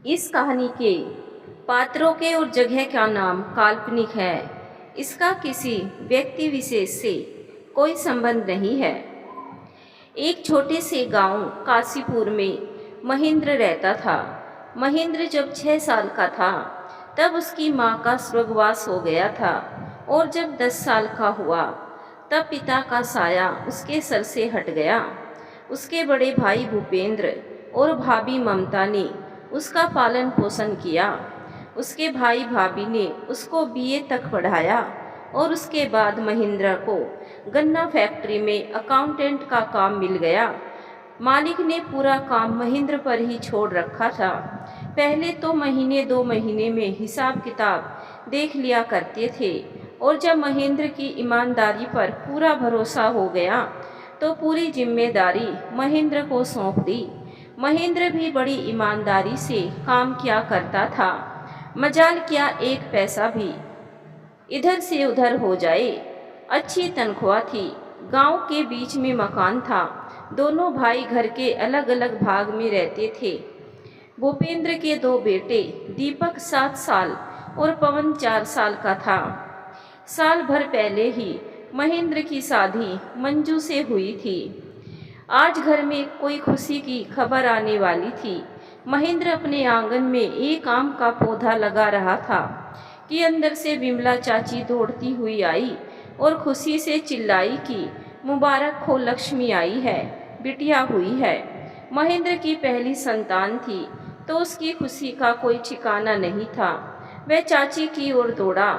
इस कहानी के पात्रों के और जगह का नाम काल्पनिक है। इसका किसी व्यक्ति विशेष से कोई संबंध नहीं है। एक छोटे से गांव काशीपुर में महेंद्र रहता था। महेंद्र जब 6 साल का था तब उसकी माँ का स्वर्गवास हो गया था और जब 10 साल का हुआ तब पिता का साया उसके सर से हट गया। उसके बड़े भाई भूपेंद्र और भाभी ममता ने उसका पालन पोषण किया। उसके भाई भाभी ने उसको बीए तक पढ़ाया और उसके बाद महेंद्र को गन्ना फैक्ट्री में अकाउंटेंट का काम मिल गया। मालिक ने पूरा काम महेंद्र पर ही छोड़ रखा था। पहले तो महीने 2 महीने में हिसाब किताब देख लिया करते थे और जब महेंद्र की ईमानदारी पर पूरा भरोसा हो गया तो पूरी जिम्मेदारी महेंद्र को सौंप दी। महेंद्र भी बड़ी ईमानदारी से काम किया करता था। मजाल क्या एक पैसा भी इधर से उधर हो जाए। अच्छी तनख्वाह थी। गांव के बीच में मकान था। दोनों भाई घर के अलग अलग भाग में रहते थे। भूपेंद्र के 2 बेटे दीपक 7 साल और पवन 4 साल का था। साल भर पहले ही महेंद्र की शादी मंजू से हुई थी। आज घर में कोई खुशी की खबर आने वाली थी। महेंद्र अपने आंगन में एक आम का पौधा लगा रहा था कि अंदर से विमला चाची दौड़ती हुई आई और खुशी से चिल्लाई कि मुबारक हो, लक्ष्मी आई है, बिटिया हुई है। महेंद्र की पहली संतान थी तो उसकी खुशी का कोई ठिकाना नहीं था। वह चाची की ओर दौड़ा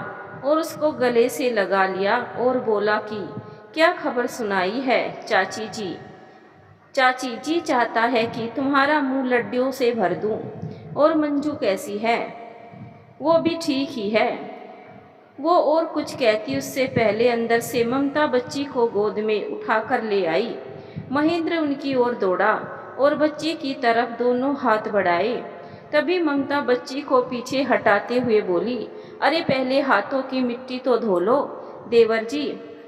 और उसको गले से लगा लिया और बोला कि क्या खबर सुनाई है चाची जी। चाची जी चाहता है कि तुम्हारा मुंह लड्डुओं से भर दूं। और मंजू कैसी है? वो भी ठीक ही है। वो और कुछ कहती उससे पहले अंदर से ममता बच्ची को गोद में उठाकर ले आई। महेंद्र उनकी ओर दौड़ा और बच्ची की तरफ दोनों हाथ बढ़ाए। तभी ममता बच्ची को पीछे हटाते हुए बोली, अरे पहले हाथों की मिट्टी तो धो लो देवर जी,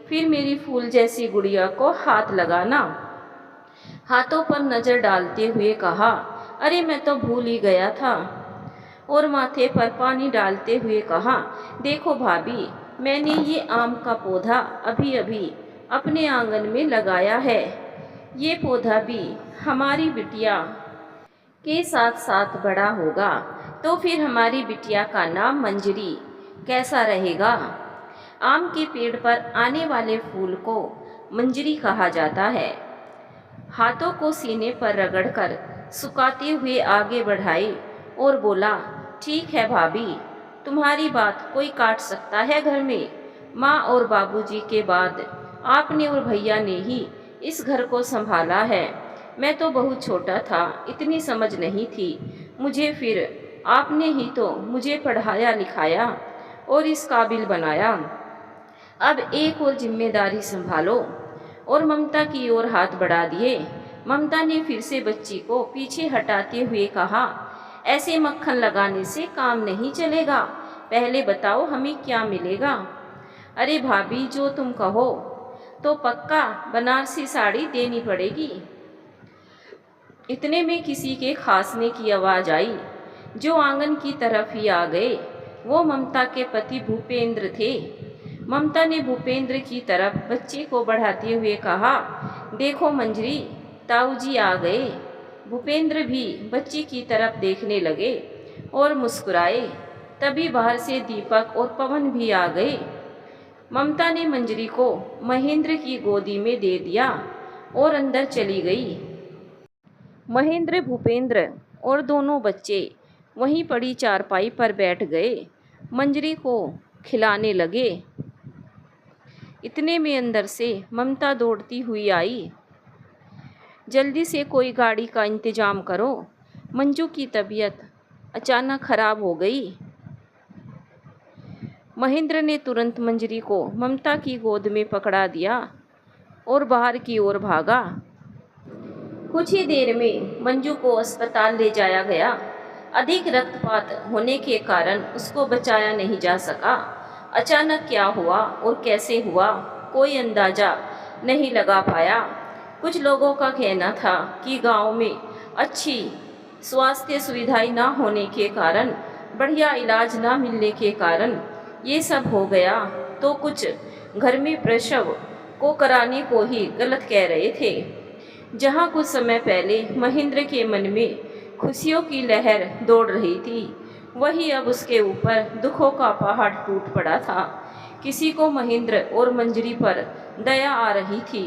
फिर मेरी फूल जैसी गुड़िया को हाथ लगाना। हाथों पर नजर डालते हुए कहा, अरे मैं तो भूल ही गया था। और माथे पर पानी डालते हुए कहा, देखो भाभी, मैंने ये आम का पौधा अभी अभी अपने आंगन में लगाया है। ये पौधा भी हमारी बिटिया के साथ साथ बड़ा होगा तो फिर हमारी बिटिया का नाम मंजरी कैसा रहेगा? आम के पेड़ पर आने वाले फूल को मंजरी कहा जाता है। हाथों को सीने पर रगड़कर सुखाते हुए आगे बढ़ाए और बोला, ठीक है भाभी, तुम्हारी बात कोई काट सकता है घर में? माँ और बाबूजी के बाद आपने और भैया ने ही इस घर को संभाला है। मैं तो बहुत छोटा था, इतनी समझ नहीं थी मुझे, फिर आपने ही तो मुझे पढ़ाया लिखाया और इस काबिल बनाया। अब एक और जिम्मेदारी संभालो। और ममता की ओर हाथ बढ़ा दिए। ममता ने फिर से बच्ची को पीछे हटाते हुए कहा, ऐसे मक्खन लगाने से काम नहीं चलेगा, पहले बताओ हमें क्या मिलेगा? अरे भाभी, जो तुम कहो, तो पक्का बनारसी साड़ी देनी पड़ेगी। इतने में किसी के खांसने की आवाज़ आई, जो आंगन की तरफ ही आ गए। वो ममता के पति भूपेंद्र थे। ममता ने भूपेंद्र की तरफ बच्चे को बढ़ाते हुए कहा, देखो मंजरी, ताऊ जी आ गए। भूपेंद्र भी बच्ची की तरफ देखने लगे और मुस्कुराए। तभी बाहर से दीपक और पवन भी आ गए। ममता ने मंजरी को महेंद्र की गोदी में दे दिया और अंदर चली गई। महेंद्र, भूपेंद्र और दोनों बच्चे वहीं पड़ी चारपाई पर बैठ गए, मंजरी को खिलाने लगे। इतने में अंदर से ममता दौड़ती हुई आई, जल्दी से कोई गाड़ी का इंतजाम करो, मंजू की तबीयत अचानक खराब हो गई। महेंद्र ने तुरंत मंजरी को ममता की गोद में पकड़ा दिया और बाहर की ओर भागा। कुछ ही देर में मंजू को अस्पताल ले जाया गया। अधिक रक्तपात होने के कारण उसको बचाया नहीं जा सका। अचानक क्या हुआ और कैसे हुआ, कोई अंदाजा नहीं लगा पाया। कुछ लोगों का कहना था कि गांव में अच्छी स्वास्थ्य सुविधाएं ना होने के कारण, बढ़िया इलाज ना मिलने के कारण ये सब हो गया, तो कुछ घर में प्रसव को कराने को ही गलत कह रहे थे। जहाँ कुछ समय पहले महेंद्र के मन में खुशियों की लहर दौड़ रही थी, वही अब उसके ऊपर दुखों का पहाड़ टूट पड़ा था। किसी को महेंद्र और मंजरी पर दया आ रही थी,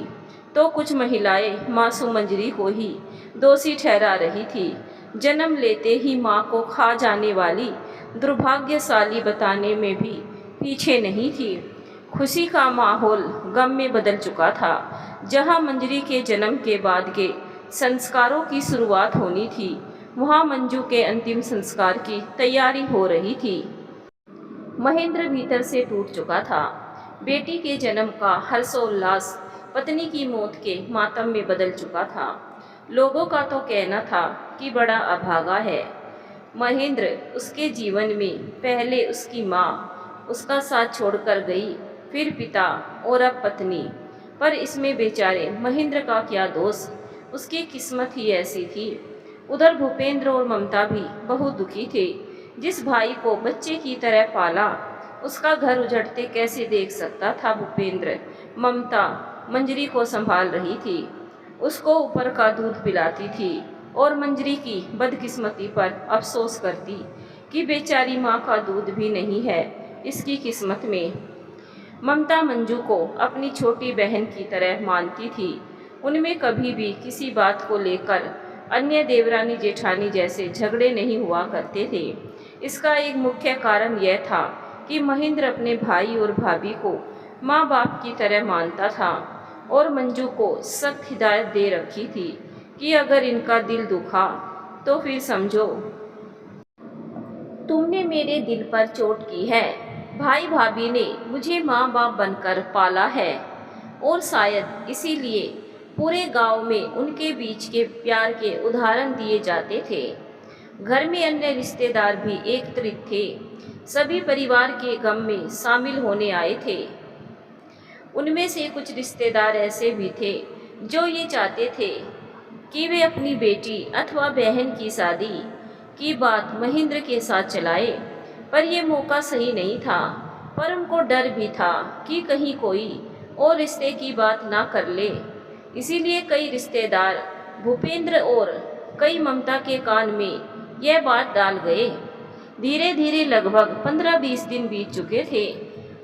तो कुछ महिलाएं मासूम मंजरी को ही दोषी ठहरा रही थी। जन्म लेते ही माँ को खा जाने वाली दुर्भाग्यशाली बताने में भी पीछे नहीं थी। खुशी का माहौल गम में बदल चुका था। जहाँ मंजरी के जन्म के बाद के संस्कारों की शुरुआत होनी थी, वहाँ मंजू के अंतिम संस्कार की तैयारी हो रही थी। महेंद्र भीतर से टूट चुका था। बेटी के जन्म का हर्षोल्लास पत्नी की मौत के मातम में बदल चुका था। लोगों का तो कहना था कि बड़ा अभागा है महेंद्र। उसके जीवन में पहले उसकी माँ उसका साथ छोड़कर गई, फिर पिता और अब पत्नी। पर इसमें बेचारे महेंद्र का क्या दोष, उसकी किस्मत ही ऐसी थी। उधर भूपेंद्र और ममता भी बहुत दुखी थे। जिस भाई को बच्चे की तरह पाला, उसका घर उजड़ते कैसे देख सकता था भूपेंद्र। ममता मंजरी को संभाल रही थी, उसको ऊपर का दूध पिलाती थी और मंजरी की बदकिस्मती पर अफसोस करती कि बेचारी माँ का दूध भी नहीं है इसकी किस्मत में। ममता मंजू को अपनी छोटी बहन की तरह मानती थी। उनमें कभी भी किसी बात को लेकर अन्य देवरानी जेठानी जैसे झगड़े नहीं हुआ करते थे। इसका एक मुख्य कारण यह था कि महेंद्र अपने भाई और भाभी को माँ बाप की तरह मानता था और मंजू को सख्त हिदायत दे रखी थी कि अगर इनका दिल दुखा तो फिर समझो तुमने मेरे दिल पर चोट की है। भाई भाभी ने मुझे माँ बाप बनकर पाला है और शायद इसीलिए पूरे गांव में उनके बीच के प्यार के उदाहरण दिए जाते थे। घर में अन्य रिश्तेदार भी एकत्रित थे। सभी परिवार के गम में शामिल होने आए थे। उनमें से कुछ रिश्तेदार ऐसे भी थे जो ये चाहते थे कि वे अपनी बेटी अथवा बहन की शादी की बात महेंद्र के साथ चलाए, पर यह मौका सही नहीं था। पर उनको डर भी था कि कहीं कोई और रिश्ते की बात ना कर ले। इसीलिए कई रिश्तेदार भूपेंद्र और कई ममता के कान में यह बात डाल गए। धीरे धीरे लगभग 15-20 दिन बीत चुके थे।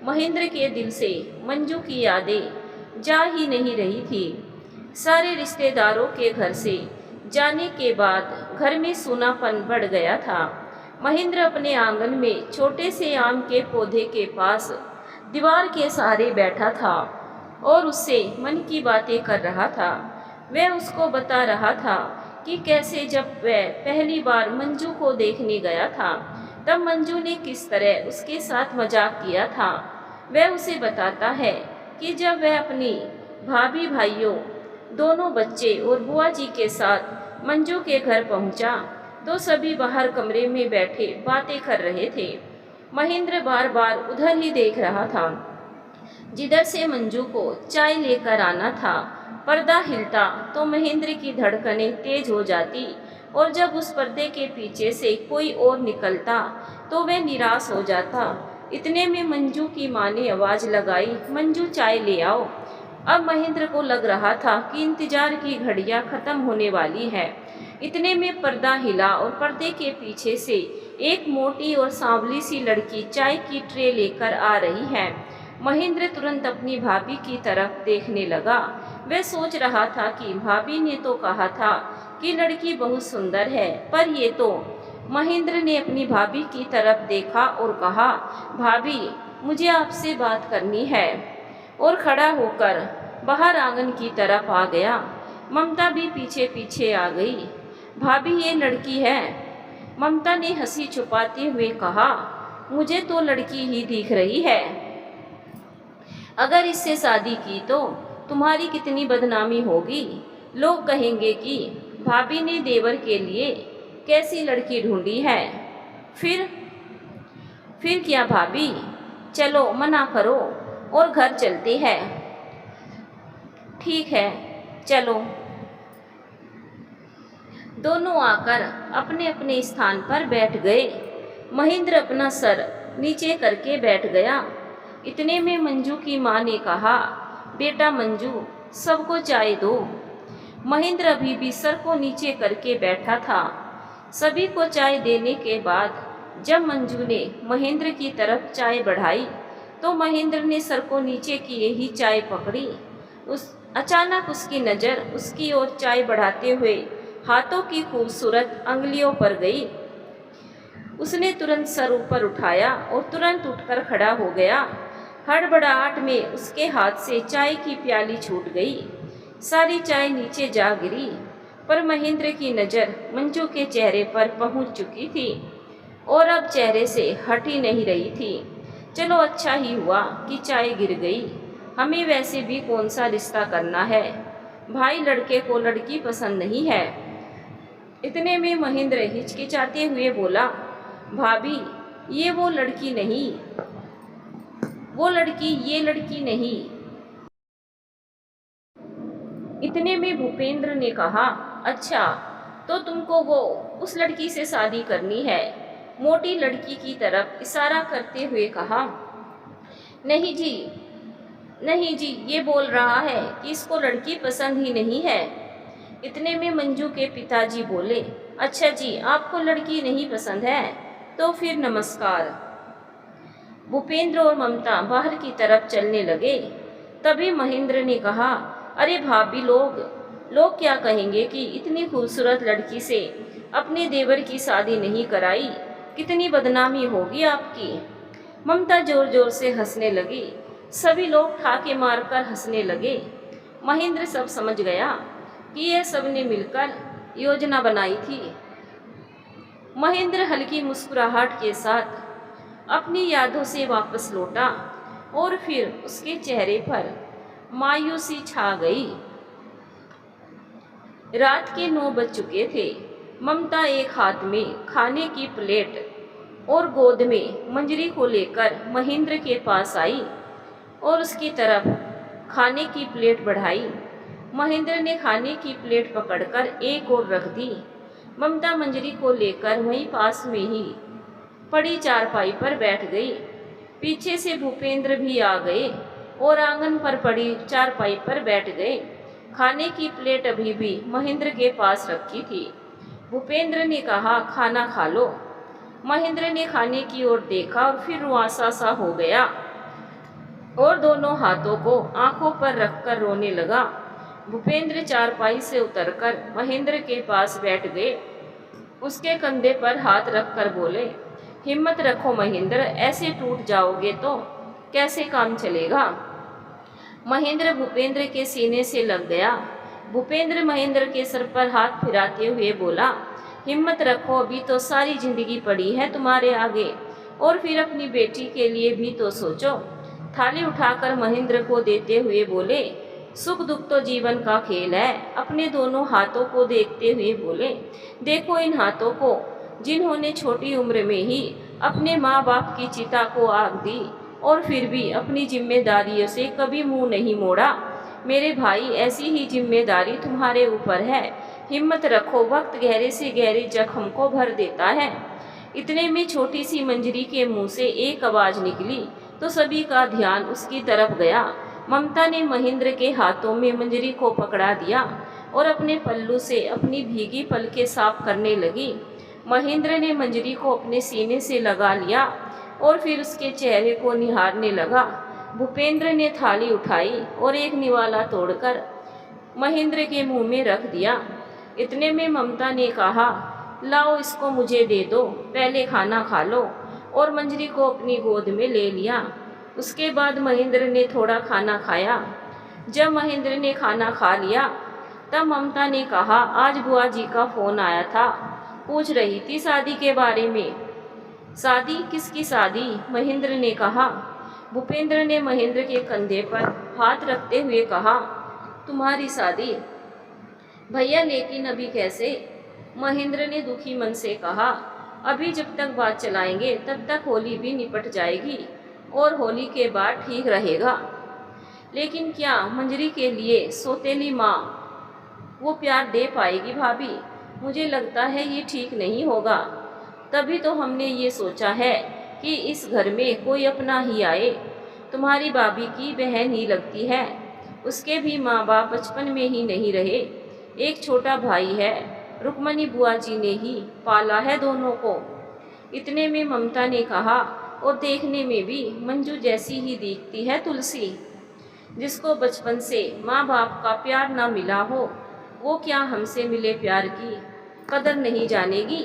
महेंद्र के दिल से मंजू की यादें जा ही नहीं रही थी। सारे रिश्तेदारों के घर से जाने के बाद घर में सूनापन बढ़ गया था। महेंद्र अपने आंगन में छोटे से आम के पौधे के पास दीवार के सहारे बैठा था और उससे मन की बातें कर रहा था। वह उसको बता रहा था कि कैसे जब वह पहली बार मंजू को देखने गया था, तब मंजू ने किस तरह उसके साथ मजाक किया था। वह उसे बताता है कि जब वह अपनी भाभी भाइयों, दोनों बच्चे और बुआ जी के साथ मंजू के घर पहुंचा, तो सभी बाहर कमरे में बैठे बातें कर रहे थे। महेंद्र बार बार उधर ही देख रहा था जिधर से मंजू को चाय लेकर आना था। पर्दा हिलता तो महेंद्र की धड़कनें तेज हो जाती और जब उस पर्दे के पीछे से कोई और निकलता तो वह निराश हो जाता। इतने में मंजू की माँ ने आवाज़ लगाई, मंजू चाय ले आओ। अब महेंद्र को लग रहा था कि इंतजार की घड़ियां खत्म होने वाली है। इतने में पर्दा हिला और पर्दे के पीछे से एक मोटी और सांवली सी लड़की चाय की ट्रे लेकर आ रही है। महेंद्र तुरंत अपनी भाभी की तरफ देखने लगा। वह सोच रहा था कि भाभी ने तो कहा था कि लड़की बहुत सुंदर है, पर ये तो। महेंद्र ने अपनी भाभी की तरफ देखा और कहा, भाभी मुझे आपसे बात करनी है, और खड़ा होकर बाहर आंगन की तरफ आ गया। ममता भी पीछे पीछे आ गई। भाभी ये लड़की है, ममता ने हंसी छुपाते हुए कहा। मुझे तो लड़की ही दिख रही है। अगर इससे शादी की तो तुम्हारी कितनी बदनामी होगी। लोग कहेंगे कि भाभी ने देवर के लिए कैसी लड़की ढूंढी है। फिर क्या भाभी, चलो मना करो और घर चलते हैं। ठीक है चलो। दोनों आकर अपने अपने स्थान पर बैठ गए। महेंद्र अपना सर नीचे करके बैठ गया। इतने में मंजू की माँ ने कहा, बेटा मंजू, सबको चाय दो। महेंद्र अभी भी सर को नीचे करके बैठा था। सभी को चाय देने के बाद जब मंजू ने महेंद्र की तरफ चाय बढ़ाई तो महेंद्र ने सर को नीचे किए ही चाय पकड़ी। अचानक उसकी नज़र उसकी ओर चाय बढ़ाते हुए हाथों की खूबसूरत अंगुलियों पर गई। उसने तुरंत सर ऊपर उठाया और तुरंत उठकर खड़ा हो गया। हड़बड़ाहट में उसके हाथ से चाय की प्याली छूट गई। सारी चाय नीचे जा गिरी, पर महेंद्र की नज़र मंजू के चेहरे पर पहुंच चुकी थी और अब चेहरे से हट ही नहीं रही थी। चलो अच्छा ही हुआ कि चाय गिर गई। हमें वैसे भी कौन सा रिश्ता करना है, भाई लड़के को लड़की पसंद नहीं है। इतने में महेंद्र हिचकिचाते हुए बोला, भाभी ये वो लड़की नहीं, वो लड़की ये लड़की नहीं। इतने में भूपेंद्र ने कहा, अच्छा तो तुमको वो उस लड़की से शादी करनी है। मोटी लड़की की तरफ इशारा करते हुए कहा, नहीं जी, नहीं जी, ये बोल रहा है कि इसको लड़की पसंद ही नहीं है। इतने में मंजू के पिताजी बोले, अच्छा जी, आपको लड़की नहीं पसंद है तो फिर नमस्कार। भूपेंद्र और ममता बाहर की तरफ चलने लगे। तभी महेंद्र ने कहा, अरे भाभी, लोग क्या कहेंगे कि इतनी खूबसूरत लड़की से अपने देवर की शादी नहीं कराई, कितनी बदनामी होगी आपकी। ममता जोर जोर से हंसने लगी। सभी लोग ठाके मारकर हंसने लगे। महेंद्र सब समझ गया कि यह सबने मिलकर योजना बनाई थी। महेंद्र हल्की मुस्कुराहट के साथ अपनी यादों से वापस लौटा और फिर उसके चेहरे पर मायूसी छा गई। रात के 9 बज चुके थे। ममता एक हाथ में खाने की प्लेट और गोद में मंजरी को लेकर महेंद्र के पास आई और उसकी तरफ खाने की प्लेट बढ़ाई। महेंद्र ने खाने की प्लेट पकड़कर एक ओर रख दी। ममता मंजरी को लेकर वहीं पास में ही पड़ी चारपाई पर बैठ गई। पीछे से भूपेंद्र भी आ गए और आंगन पर पड़ी चारपाई पर बैठ गए। खाने की प्लेट अभी भी महेंद्र के पास रखी थी। भूपेंद्र ने कहा, खाना खा लो। महेंद्र ने खाने की ओर देखा और फिर रुआंसा सा हो गया और दोनों हाथों को आंखों पर रखकर रोने लगा। भूपेंद्र चारपाई से उतरकर महेंद्र के पास बैठ गए। उसके कंधे पर हाथ रखकर बोले, हिम्मत रखो महेंद्र, ऐसे टूट जाओगे तो कैसे काम चलेगा। महेंद्र भूपेंद्र के सीने से लग गया। भूपेंद्र महेंद्र के सर पर हाथ फिराते हुए बोला, हिम्मत रखो, अभी तो सारी जिंदगी पड़ी है तुम्हारे आगे, और फिर अपनी बेटी के लिए भी तो सोचो। थाली उठाकर महेंद्र को देते हुए बोले, सुख दुख तो जीवन का खेल है। अपने दोनों हाथों को देखते हुए बोले, देखो इन हाथों को, जिन्होंने छोटी उम्र में ही अपने माँ बाप की चिता को आग दी और फिर भी अपनी जिम्मेदारियों से कभी मुंह नहीं मोड़ा। मेरे भाई, ऐसी ही जिम्मेदारी तुम्हारे ऊपर है। हिम्मत रखो, वक्त गहरे से गहरे जख्म को भर देता है। इतने में छोटी सी मंजरी के मुंह से एक आवाज़ निकली तो सभी का ध्यान उसकी तरफ गया। ममता ने महेंद्र के हाथों में मंजरी को पकड़ा दिया और अपने पल्लू से अपनी भीगी पलकें साफ करने लगी। महेंद्र ने मंजरी को अपने सीने से लगा लिया और फिर उसके चेहरे को निहारने लगा। भूपेंद्र ने थाली उठाई और एक निवाला तोड़कर महेंद्र के मुंह में रख दिया। इतने में ममता ने कहा, लाओ इसको मुझे दे दो, पहले खाना खा लो, और मंजरी को अपनी गोद में ले लिया। उसके बाद महेंद्र ने थोड़ा खाना खाया। जब महेंद्र ने खाना खा लिया तब ममता ने कहा, आज बुआ जी का फ़ोन आया था, पूछ रही थी शादी के बारे में। शादी? किसकी शादी? महेंद्र ने कहा। भूपेंद्र ने महेंद्र के कंधे पर हाथ रखते हुए कहा, तुम्हारी शादी? भैया, लेकिन अभी कैसे? महेंद्र ने दुखी मन से कहा, अभी जब तक बात चलाएंगे तब तक होली भी निपट जाएगी और होली के बाद ठीक रहेगा। लेकिन क्या मंजरी के लिए सौतेली माँ वो प्यार दे पाएगी भाभी? मुझे लगता है ये ठीक नहीं होगा। तभी तो हमने ये सोचा है कि इस घर में कोई अपना ही आए। तुम्हारी भाभी की बहन ही लगती है। उसके भी माँ बाप बचपन में ही नहीं रहे। एक छोटा भाई है। रुक्मणी बुआ जी ने ही पाला है दोनों को। इतने में ममता ने कहा, और देखने में भी मंजू जैसी ही दिखती है तुलसी। जिसको बचपन से माँ बाप का प्यार ना मिला हो, वो क्या हमसे मिले प्यार की कदर नहीं जानेगी।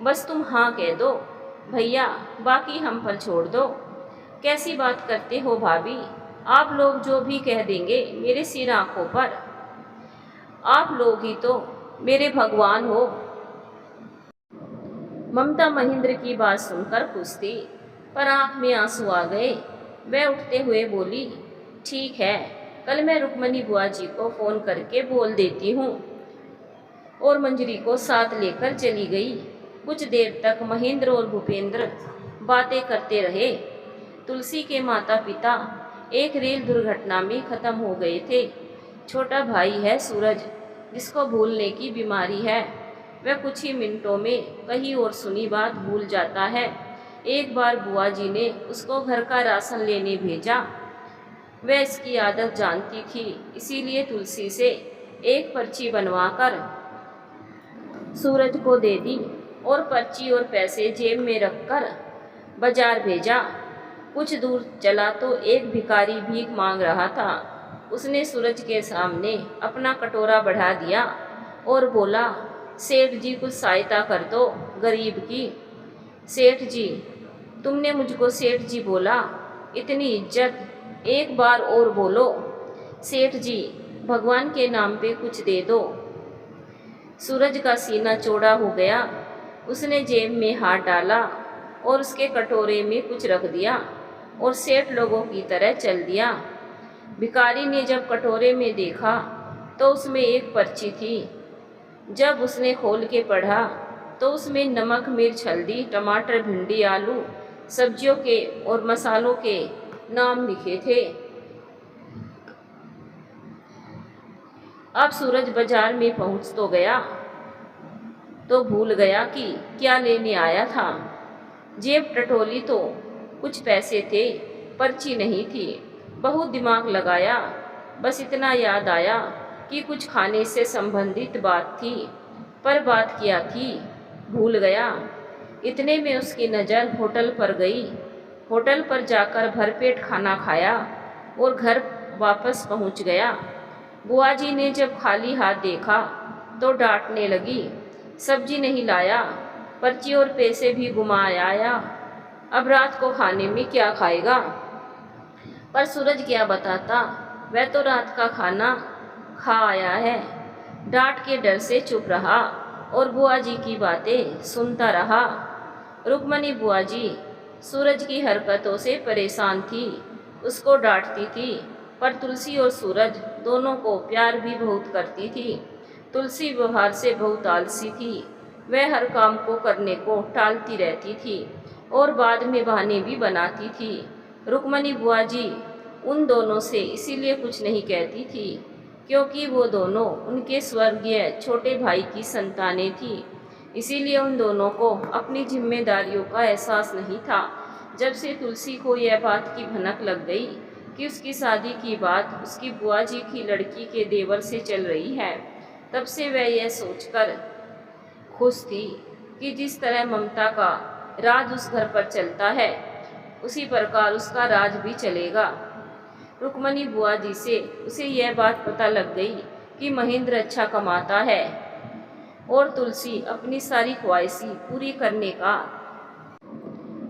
बस तुम हाँ कह दो भैया, बाकी हम पर छोड़ दो। कैसी बात करते हो भाभी, आप लोग जो भी कह देंगे मेरे सिर आंखों पर। आप लोग ही तो मेरे भगवान हो। ममता महेंद्र की बात सुनकर खुश थी, पर आंख में आंसू आ गए। वह उठते हुए बोली, ठीक है, कल मैं रुक्मणी बुआ जी को फ़ोन करके बोल देती हूँ। और मंजरी को साथ लेकर चली गई। कुछ देर तक महेंद्र और भूपेंद्र बातें करते रहे। तुलसी के माता पिता एक रेल दुर्घटना में ख़त्म हो गए थे। छोटा भाई है सूरज, जिसको भूलने की बीमारी है। वह कुछ ही मिनटों में कही और सुनी बात भूल जाता है। एक बार बुआ जी ने उसको घर का राशन लेने भेजा। वह इसकी आदत जानती थी, इसीलिए तुलसी से एक पर्ची बनवाकर सूरज को दे दी और पर्ची और पैसे जेब में रखकर बाजार भेजा। कुछ दूर चला तो एक भिखारी भीख मांग रहा था। उसने सूरज के सामने अपना कटोरा बढ़ा दिया और बोला, सेठ जी कुछ सहायता कर दो गरीब की। सेठ जी, तुमने मुझको सेठ जी बोला, इतनी इज्जत, एक बार और बोलो। सेठ जी, भगवान के नाम पे कुछ दे दो। सूरज का सीना चौड़ा हो गया। उसने जेब में हाथ डाला और उसके कटोरे में कुछ रख दिया और सेठ लोगों की तरह चल दिया। भिखारी ने जब कटोरे में देखा तो उसमें एक पर्ची थी। जब उसने खोल के पढ़ा तो उसमें नमक, मिर्च, हल्दी, टमाटर, भिंडी, आलू, सब्जियों के और मसालों के नाम लिखे थे। अब सूरज बाजार में पहुंच तो गया, तो भूल गया कि क्या लेने आया था। जेब टटोली तो कुछ पैसे थे, पर्ची नहीं थी। बहुत दिमाग लगाया, बस इतना याद आया कि कुछ खाने से संबंधित बात थी, पर बात क्या थी भूल गया। इतने में उसकी नज़र होटल पर गई। होटल पर जाकर भरपेट खाना खाया और घर वापस पहुंच गया। बुआ जी ने जब खाली हाथ देखा तो डांटने लगी, सब्जी नहीं लाया, पर्ची और पैसे भी घुमा आया, अब रात को खाने में क्या खाएगा। पर सूरज क्या बताता, वह तो रात का खाना खा आया है। डांट के डर से चुप रहा और बुआ जी की बातें सुनता रहा। रुक्मणी बुआ जी सूरज की हरकतों से परेशान थी, उसको डांटती थी, पर तुलसी और सूरज दोनों को प्यार भी बहुत करती थी। तुलसी व्यवहार से बहुत आलसी थी। वह हर काम को करने को टालती रहती थी और बाद में बहाने भी बनाती थी। रुक्मणी बुआ जी उन दोनों से इसीलिए कुछ नहीं कहती थी क्योंकि वो दोनों उनके स्वर्गीय छोटे भाई की संतानें थी। इसीलिए उन दोनों को अपनी जिम्मेदारियों का एहसास नहीं था। जब से तुलसी को यह बात की भनक लग गई कि उसकी शादी की बात उसकी बुआ जी की लड़की के देवर से चल रही है, तब से वह यह सोचकर खुश थी कि जिस तरह ममता का राज उस घर पर चलता है, उसी प्रकार उसका राज भी चलेगा। रुक्मणी बुआ जी से उसे यह बात पता लग गई कि महेंद्र अच्छा कमाता है और तुलसी अपनी सारी ख्वाहिशें पूरी करने का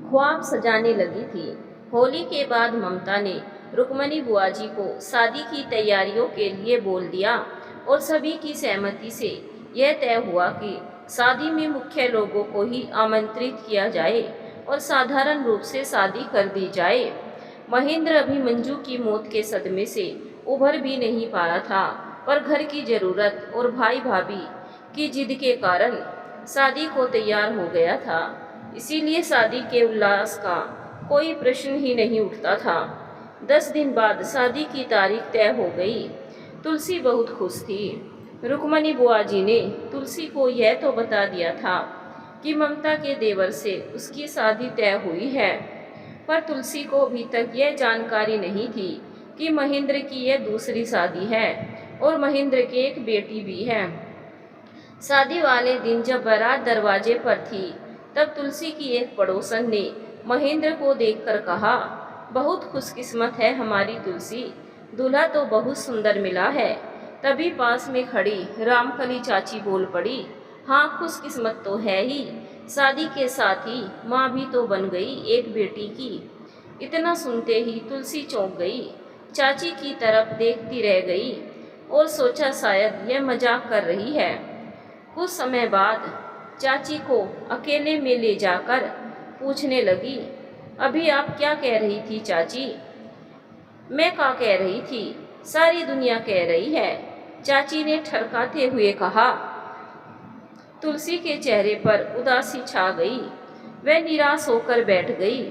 ख्वाब सजाने लगी थी। होली के बाद ममता ने रुक्मणी बुआ जी को शादी की तैयारियों के लिए बोल दिया और सभी की सहमति से यह तय हुआ कि शादी में मुख्य लोगों को ही आमंत्रित किया जाए और साधारण रूप से शादी कर दी जाए। महेंद्र अभी मंजू की मौत के सदमे से उभर भी नहीं पाया था, पर घर की ज़रूरत और भाई भाभी की जिद के कारण शादी को तैयार हो गया था। इसीलिए शादी के उल्लास का कोई प्रश्न ही नहीं उठता था। 10 दिन बाद शादी की तारीख तय हो गई। तुलसी बहुत खुश थी। रुक्मणी बुआ जी ने तुलसी को यह तो बता दिया था कि ममता के देवर से उसकी शादी तय हुई है, पर तुलसी को अभी तक यह जानकारी नहीं थी कि महेंद्र की यह दूसरी शादी है और महेंद्र के एक बेटी भी है। शादी वाले दिन जब बारात दरवाजे पर थी, तब तुलसी की एक पड़ोसन ने महेंद्र को देखकर कहा, बहुत खुशकिस्मत है हमारी तुलसी, दूल्हा तो बहुत सुंदर मिला है। तभी पास में खड़ी रामकली चाची बोल पड़ी, हाँ खुशकिस्मत तो है ही, शादी के साथ ही माँ भी तो बन गई एक बेटी की। इतना सुनते ही तुलसी चौंक गई, चाची की तरफ देखती रह गई और सोचा शायद यह मजाक कर रही है। कुछ समय बाद चाची को अकेले में ले जाकर पूछने लगी, अभी आप क्या कह रही थी चाची? मैं क्या कह रही थी, सारी दुनिया कह रही है, चाची ने ठरकाते हुए कहा। तुलसी के चेहरे पर उदासी छा गई, वह निराश होकर बैठ गई।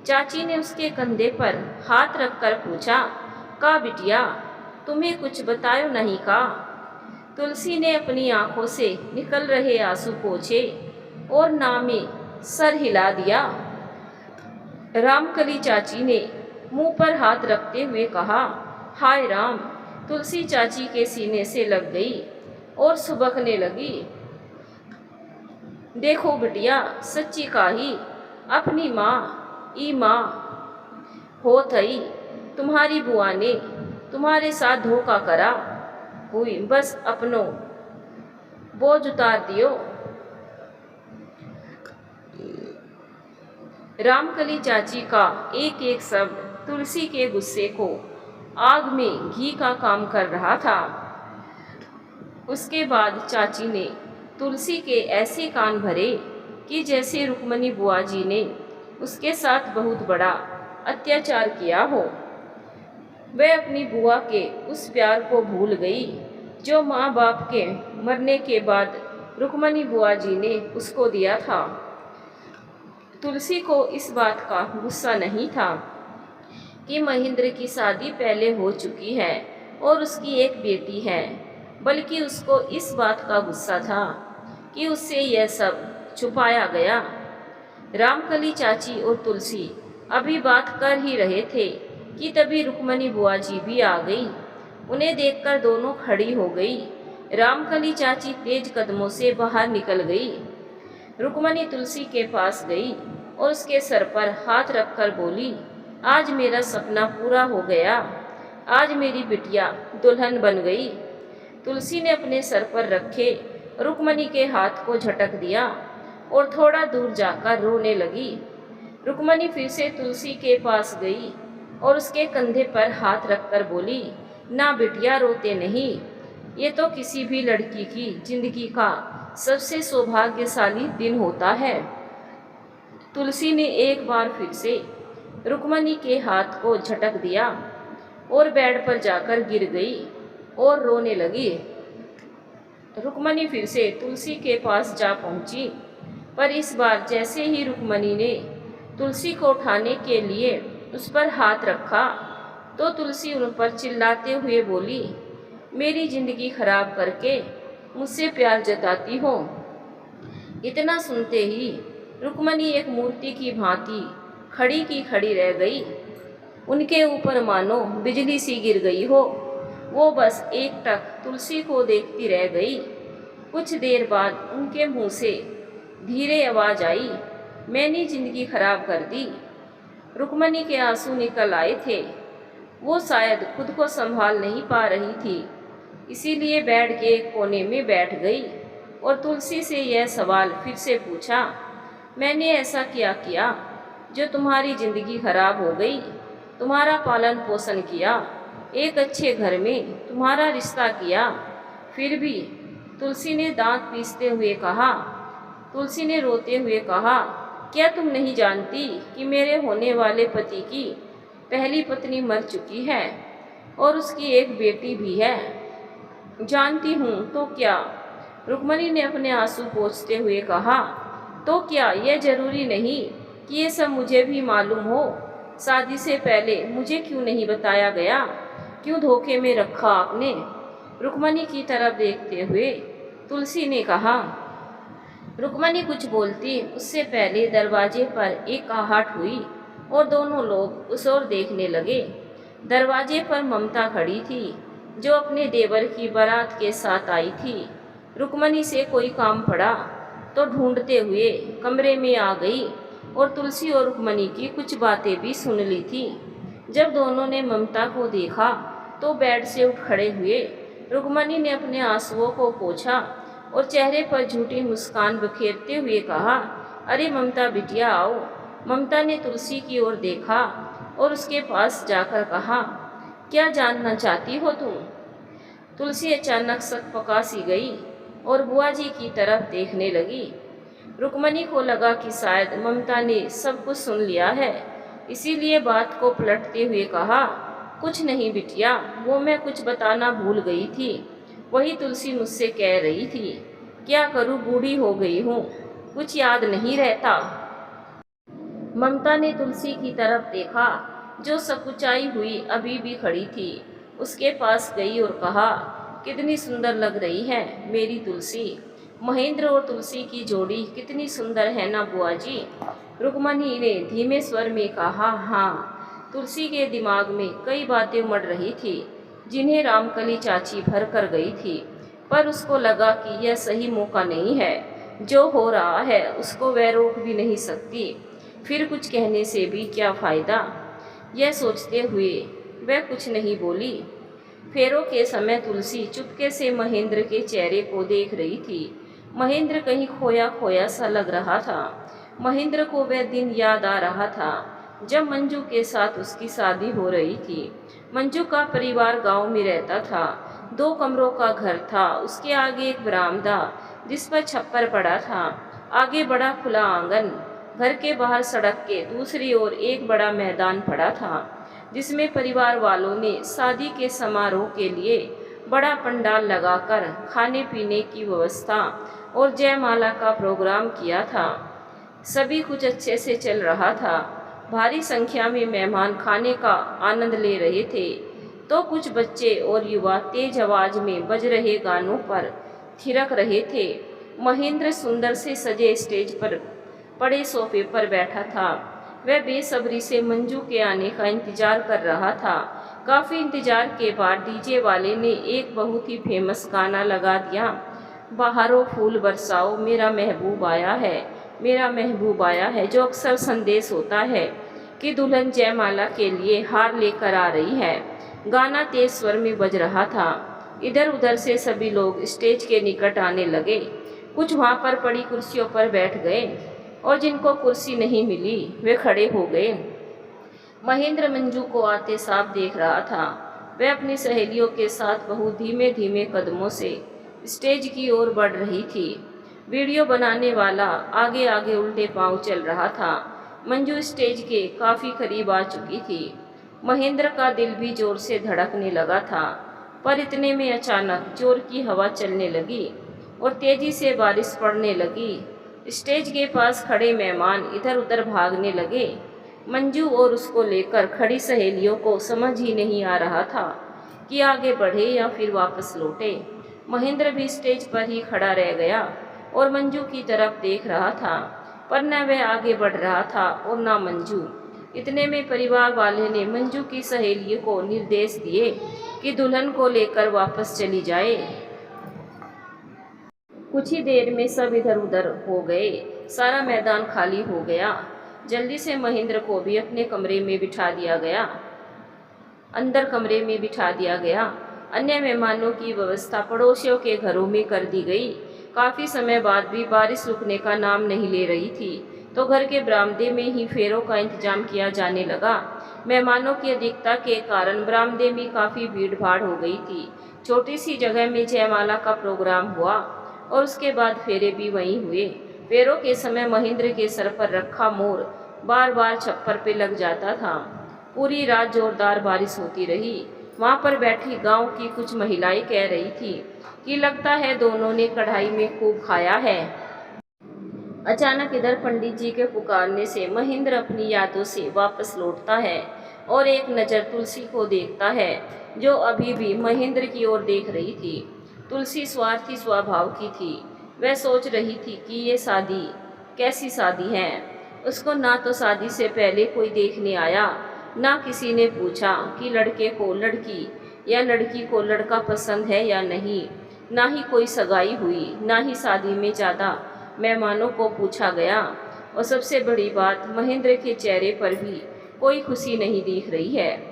चाची ने उसके कंधे पर हाथ रखकर पूछा, का बिटिया तुम्हें कुछ बतायो नहीं का? तुलसी ने अपनी आंखों से निकल रहे आंसू पोंछे और ना में सर हिला दिया। रामकली चाची ने मुंह पर हाथ रखते हुए कहा, हाय राम। तुलसी चाची के सीने से लग गई और सुबकने लगी। देखो बिटिया, सच्ची काही अपनी माँ ई माँ हो थई, तुम्हारी बुआ ने तुम्हारे साथ धोखा करा हुई, बस अपनो बोझ उतार दियो। रामकली चाची का एक एक शब्द तुलसी के गुस्से को आग में घी का काम कर रहा था। उसके बाद चाची ने तुलसी के ऐसे कान भरे कि जैसे रुक्मणी बुआ जी ने उसके साथ बहुत बड़ा अत्याचार किया हो। वह अपनी बुआ के उस प्यार को भूल गई जो माँ बाप के मरने के बाद रुक्मणी बुआ जी ने उसको दिया था। तुलसी को इस बात का गुस्सा नहीं था कि महेंद्र की शादी पहले हो चुकी है और उसकी एक बेटी है, बल्कि उसको इस बात का गुस्सा था कि उससे यह सब छुपाया गया। रामकली चाची और तुलसी अभी बात कर ही रहे थे कि तभी रुक्मणी बुआ जी भी आ गई। उन्हें देखकर दोनों खड़ी हो गई। रामकली चाची तेज कदमों से बाहर निकल गई। रुक्मणी तुलसी के पास गई और उसके सर पर हाथ रखकर बोली, आज मेरा सपना पूरा हो गया, आज मेरी बिटिया दुल्हन बन गई। तुलसी ने अपने सर पर रखे रुक्मणी के हाथ को झटक दिया और थोड़ा दूर जाकर रोने लगी। रुक्मणी फिर से तुलसी के पास गई और उसके कंधे पर हाथ रखकर बोली, ना बिटिया रोते नहीं, ये तो किसी भी लड़की की जिंदगी का सबसे सौभाग्यशाली दिन होता है। तुलसी ने एक बार फिर से रुक्मणी के हाथ को झटक दिया और बेड पर जाकर गिर गई और रोने लगी। रुक्मणी फिर से तुलसी के पास जा पहुंची, पर इस बार जैसे ही रुक्मणी ने तुलसी को उठाने के लिए उस पर हाथ रखा, तो तुलसी उन पर चिल्लाते हुए बोली, मेरी जिंदगी खराब करके मुझसे प्यार जताती हो। इतना सुनते ही रुक्मणी एक मूर्ति की भांति खड़ी की खड़ी रह गई। उनके ऊपर मानो बिजली सी गिर गई हो। वो बस एकटक तुलसी को देखती रह गई। कुछ देर बाद उनके मुंह से धीरे आवाज आई, मैंने जिंदगी खराब कर दी। रुक्मणी के आंसू निकल आए थे। वो शायद खुद को संभाल नहीं पा रही थी, इसीलिए बेड के एक कोने में बैठ गई और तुलसी से यह सवाल फिर से पूछा, मैंने ऐसा क्या किया जो तुम्हारी जिंदगी खराब हो गई? तुम्हारा पालन पोषण किया, एक अच्छे घर में तुम्हारा रिश्ता किया, फिर भी? तुलसी ने दांत पीसते हुए कहा। तुलसी ने रोते हुए कहा, क्या तुम नहीं जानती कि मेरे होने वाले पति की पहली पत्नी मर चुकी है और उसकी एक बेटी भी है? जानती हूँ तो क्या? रुक्मणी ने अपने आंसू पोंछते हुए कहा, तो क्या यह जरूरी नहीं कि ये सब मुझे भी मालूम हो? शादी से पहले मुझे क्यों नहीं बताया गया? क्यों धोखे में रखा आपने? रुक्मणी की तरफ देखते हुए तुलसी ने कहा। रुक्मणी कुछ बोलती उससे पहले दरवाजे पर एक आहट हुई और दोनों लोग उस ओर देखने लगे। दरवाजे पर ममता खड़ी थी, जो अपने देवर की बारात के साथ आई थी। रुक्मणी से कोई काम पड़ा तो ढूंढते हुए कमरे में आ गई और तुलसी और रुक्मणी की कुछ बातें भी सुन ली थी। जब दोनों ने ममता को देखा तो बेड से उठ खड़े हुए। रुक्मणी ने अपने आंसुओं को पोंछा और चेहरे पर झूठी मुस्कान बिखेरते हुए कहा, अरे ममता बिटिया आओ। ममता ने तुलसी की ओर देखा और उसके पास जाकर कहा, क्या जानना चाहती हो तुम? तुलसी अचानक सकपका सी गई और बुआ जी की तरफ देखने लगी। रुक्मणी को लगा कि शायद ममता ने सब कुछ सुन लिया है, इसीलिए बात को पलटते हुए कहा, कुछ नहीं बिटिया, वो मैं कुछ बताना भूल गई थी। वही तुलसी मुझसे कह रही थी, क्या करूं, बूढ़ी हो गई हूँ, कुछ याद नहीं रहता। ममता ने तुलसी की तरफ देखा, जो सकुचाई हुई अभी भी खड़ी थी। उसके पास गई और कहा, कितनी सुंदर लग रही है मेरी तुलसी। महेंद्र और तुलसी की जोड़ी कितनी सुंदर है ना बुआ जी? रुक्मणी ने धीमे स्वर में कहा। हाँ। तुलसी के दिमाग में कई बातें उमड़ रही थी, जिन्हें रामकली चाची भर कर गई थी, पर उसको लगा कि यह सही मौका नहीं है। जो हो रहा है उसको वह रोक भी नहीं सकती, फिर कुछ कहने से भी क्या फ़ायदा। यह सोचते हुए वह कुछ नहीं बोली। फेरों के समय तुलसी चुपके से महेंद्र के चेहरे को देख रही थी। महेंद्र कहीं खोया खोया सा लग रहा था। महेंद्र को वह दिन याद आ रहा था जब मंजू के साथ उसकी शादी हो रही थी। मंजू का परिवार गांव में रहता था। 2 कमरों का घर था। उसके आगे एक बरामदा जिस पर छप्पर पड़ा था, आगे बड़ा खुला आंगन। घर के बाहर सड़क के दूसरी ओर एक बड़ा मैदान पड़ा था, जिसमें परिवार वालों ने शादी के समारोह के लिए बड़ा पंडाल लगाकर खाने पीने की व्यवस्था और जयमाला का प्रोग्राम किया था। सभी कुछ अच्छे से चल रहा था। भारी संख्या में मेहमान खाने का आनंद ले रहे थे, तो कुछ बच्चे और युवा तेज आवाज में बज रहे गानों पर थिरक रहे थे। महेंद्र सुंदर से सजे स्टेज पर बड़े सोफे पर बैठा था। वह बेसब्री से मंजू के आने का इंतजार कर रहा था। काफ़ी इंतजार के बाद डीजे वाले ने एक बहुत ही फेमस गाना लगा दिया। बाहरों फूल बरसाओ, मेरा महबूब आया है, मेरा महबूब आया है, जो अक्सर संदेश होता है कि दुल्हन जयमाला के लिए हार लेकर आ रही है। गाना तेज स्वर में बज रहा था। इधर उधर से सभी लोग स्टेज के निकट आने लगे। कुछ वहाँ पर पड़ी कुर्सियों पर बैठ गए और जिनको कुर्सी नहीं मिली वे खड़े हो गए। महेंद्र मंजू को आते साफ देख रहा था। वह अपनी सहेलियों के साथ बहुत धीमे धीमे कदमों से स्टेज की ओर बढ़ रही थी। वीडियो बनाने वाला आगे आगे उल्टे पांव चल रहा था। मंजू स्टेज के काफ़ी करीब आ चुकी थी। महेंद्र का दिल भी जोर से धड़कने लगा था, पर इतने में अचानक जोर की हवा चलने लगी और तेजी से बारिश पड़ने लगी। स्टेज के पास खड़े मेहमान इधर उधर भागने लगे। मंजू और उसको लेकर खड़ी सहेलियों को समझ ही नहीं आ रहा था कि आगे बढ़े या फिर वापस लौटे। महेंद्र भी स्टेज पर ही खड़ा रह गया और मंजू की तरफ देख रहा था, पर न वह आगे बढ़ रहा था और न मंजू। इतने में परिवार वाले ने मंजू की सहेलियों को निर्देश दिए कि दुल्हन को लेकर वापस चली जाए। कुछ ही देर में सब इधर उधर हो गए। सारा मैदान खाली हो गया। जल्दी से महेंद्र को भी अपने कमरे में बिठा दिया गया, अंदर कमरे में बिठा दिया गया। अन्य मेहमानों की व्यवस्था पड़ोसियों के घरों में कर दी गई। काफ़ी समय बाद भी बारिश रुकने का नाम नहीं ले रही थी, तो घर के बरामदे में ही फेरों का इंतजाम किया जाने लगा। मेहमानों की अधिकता के कारण बरामदे में काफ़ी भीड़ भाड़ हो गई थी। छोटी सी जगह में जयमाला का प्रोग्राम हुआ और उसके बाद फेरे भी वहीं हुए। फेरों के समय महेंद्र के सर पर रखा मोर बार बार छप्पर पे लग जाता था। पूरी रात जोरदार बारिश होती रही। वहाँ पर बैठी गांव की कुछ महिलाएं कह रही थी कि लगता है दोनों ने कढ़ाई में खूब खाया है। अचानक इधर पंडित जी के पुकारने से महेंद्र अपनी यादों से वापस लौटता है और एक नज़र तुलसी को देखता है, जो अभी भी महेंद्र की ओर देख रही थी। तुलसी स्वार्थी स्वभाव की थी। वह सोच रही थी कि ये शादी कैसी शादी है। उसको ना तो शादी से पहले कोई देखने आया, ना किसी ने पूछा कि लड़के को लड़की या लड़की को लड़का पसंद है या नहीं। ना ही कोई सगाई हुई, ना ही शादी में ज़्यादा मेहमानों को पूछा गया। और सबसे बड़ी बात, महेंद्र के चेहरे पर भी कोई खुशी नहीं दिख रही है,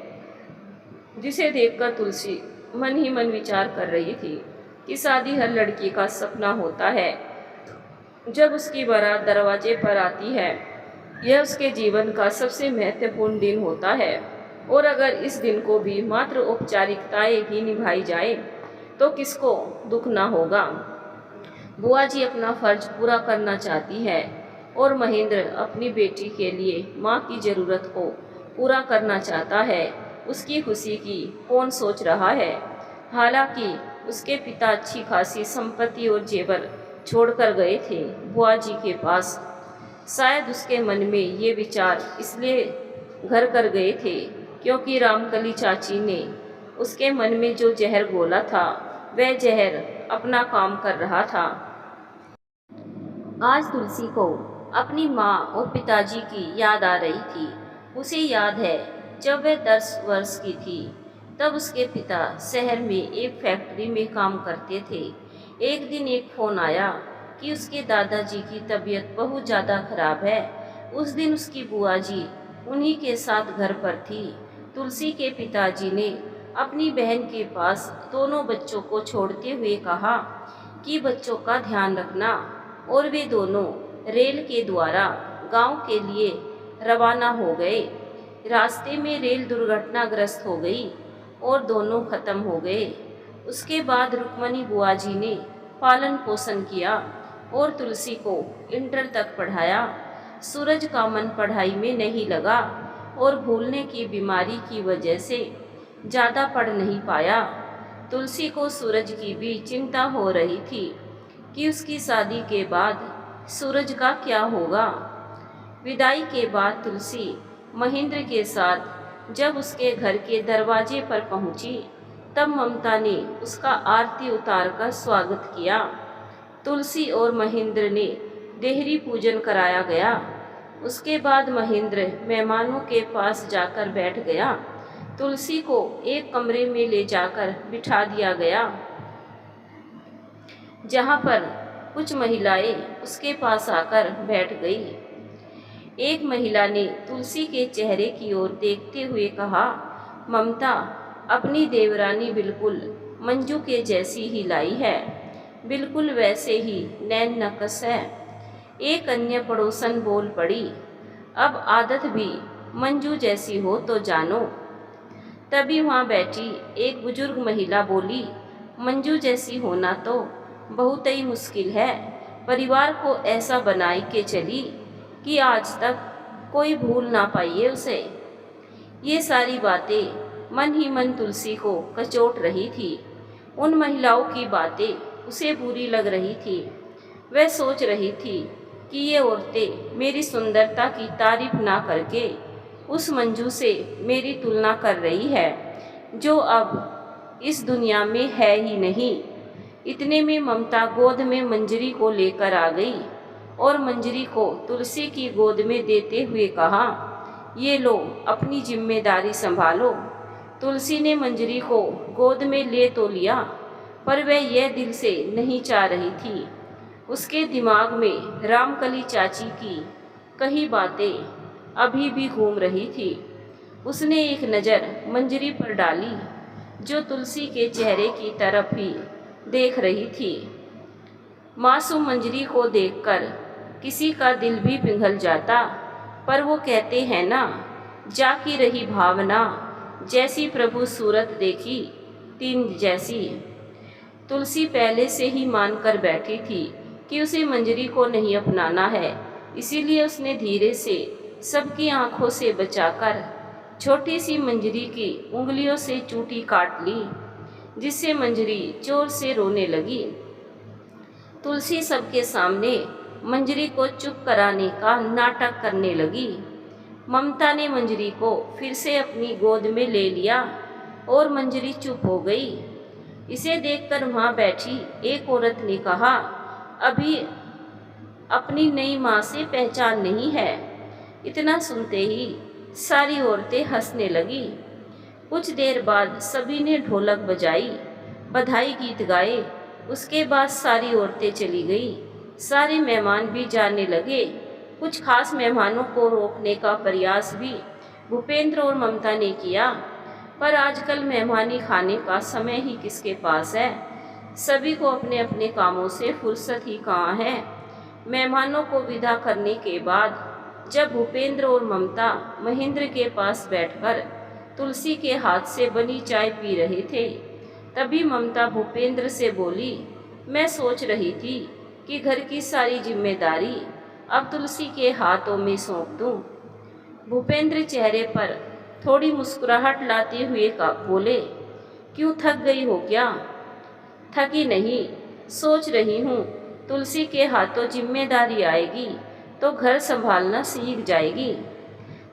जिसे देखकर तुलसी मन ही मन विचार कर रही थी कि शादी हर लड़की का सपना होता है। जब उसकी बारात दरवाजे पर आती है, यह उसके जीवन का सबसे महत्वपूर्ण दिन होता है। और अगर इस दिन को भी मात्र औपचारिकताएं ही निभाई जाए तो किसको दुख ना होगा। बुआ जी अपना फर्ज पूरा करना चाहती है और महेंद्र अपनी बेटी के लिए माँ की ज़रूरत को पूरा करना चाहता है। उसकी खुशी की कौन सोच रहा है। हालांकि उसके पिता अच्छी खासी संपत्ति और जेवर छोड़कर गए थे बुआ जी के पास। शायद उसके मन में ये विचार इसलिए घर कर गए थे क्योंकि रामकली चाची ने उसके मन में जो जहर घोला था, वह जहर अपना काम कर रहा था। आज तुलसी को अपनी माँ और पिताजी की याद आ रही थी। उसे याद है जब वह 10 वर्ष की थी, तब उसके पिता शहर में एक फैक्ट्री में काम करते थे। एक दिन एक फ़ोन आया कि उसके दादाजी की तबीयत बहुत ज़्यादा खराब है। उस दिन उसकी बुआ जी उन्हीं के साथ घर पर थी। तुलसी के पिताजी ने अपनी बहन के पास दोनों बच्चों को छोड़ते हुए कहा कि बच्चों का ध्यान रखना। और वे दोनों रेल के द्वारा गांव के लिए रवाना हो गए। रास्ते में रेल दुर्घटनाग्रस्त हो गई और दोनों खत्म हो गए। उसके बाद रुक्मणी बुआ जी ने पालन पोषण किया और तुलसी को इंटर तक पढ़ाया। सूरज का मन पढ़ाई में नहीं लगा और भूलने की बीमारी की वजह से ज़्यादा पढ़ नहीं पाया। तुलसी को सूरज की भी चिंता हो रही थी कि उसकी शादी के बाद सूरज का क्या होगा। विदाई के बाद तुलसी महेंद्र के साथ जब उसके घर के दरवाजे पर पहुंची, तब ममता ने उसका आरती उतार कर स्वागत किया। तुलसी और महेंद्र ने देहरी पूजन कराया गया। उसके बाद महेंद्र मेहमानों के पास जाकर बैठ गया। तुलसी को एक कमरे में ले जाकर बिठा दिया गया, जहाँ पर कुछ महिलाएं उसके पास आकर बैठ गई। एक महिला ने तुलसी के चेहरे की ओर देखते हुए कहा, ममता, अपनी देवरानी बिल्कुल मंजू के जैसी ही लाई है, बिल्कुल वैसे ही नैन नक्श है। एक अन्य पड़ोसन बोल पड़ी, अब आदत भी मंजू जैसी हो तो जानो। तभी वहाँ बैठी एक बुजुर्ग महिला बोली, मंजू जैसी होना तो बहुत ही मुश्किल है। परिवार को ऐसा बनाए के चली कि आज तक कोई भूल ना पाइए उसे। ये सारी बातें मन ही मन तुलसी को कचोट रही थी। उन महिलाओं की बातें उसे बुरी लग रही थी। वह सोच रही थी कि ये औरतें मेरी सुंदरता की तारीफ ना करके उस मंजू से मेरी तुलना कर रही है, जो अब इस दुनिया में है ही नहीं। इतने में ममता गोद में मंजरी को लेकर आ गई और मंजरी को तुलसी की गोद में देते हुए कहा, ये लो, अपनी जिम्मेदारी संभालो। तुलसी ने मंजरी को गोद में ले तो लिया, पर वह यह दिल से नहीं चाह रही थी। उसके दिमाग में रामकली चाची की कई बातें अभी भी घूम रही थी। उसने एक नज़र मंजरी पर डाली, जो तुलसी के चेहरे की तरफ ही देख रही थी। मासूम मंजरी को देखकर किसी का दिल भी पिघल जाता, पर वो कहते हैं ना, जाकी रही भावना, जैसी प्रभु सूरत देखी तीन जैसी। तुलसी पहले से ही मानकर बैठी थी कि उसे मंजरी को नहीं अपनाना है, इसीलिए उसने धीरे से सबकी आंखों से बचाकर छोटी सी मंजरी की उंगलियों से चूटी काट ली, जिससे मंजरी जोर से रोने लगी। तुलसी सबके सामने मंजरी को चुप कराने का नाटक करने लगी। ममता ने मंजरी को फिर से अपनी गोद में ले लिया और मंजरी चुप हो गई। इसे देखकर वहाँ बैठी एक औरत ने कहा, अभी अपनी नई माँ से पहचान नहीं है। इतना सुनते ही सारी औरतें हंसने लगी। कुछ देर बाद सभी ने ढोलक बजाई, बधाई गीत गाए। उसके बाद सारी औरतें चली गई। सारे मेहमान भी जाने लगे। कुछ खास मेहमानों को रोकने का प्रयास भी भूपेंद्र और ममता ने किया, पर आजकल मेहमानी खाने का समय ही किसके पास है। सभी को अपने अपने कामों से फुर्सत ही कहाँ है। मेहमानों को विदा करने के बाद जब भूपेंद्र और ममता महेंद्र के पास बैठकर तुलसी के हाथ से बनी चाय पी रहे थे, तभी ममता भूपेंद्र से बोली, मैं सोच रही थी कि घर की सारी जिम्मेदारी अब तुलसी के हाथों में सौंप दूं। भूपेंद्र चेहरे पर थोड़ी मुस्कुराहट लाते हुए बोले, क्यों थक गई हो क्या? थकी नहीं, सोच रही हूँ तुलसी के हाथों जिम्मेदारी आएगी तो घर संभालना सीख जाएगी।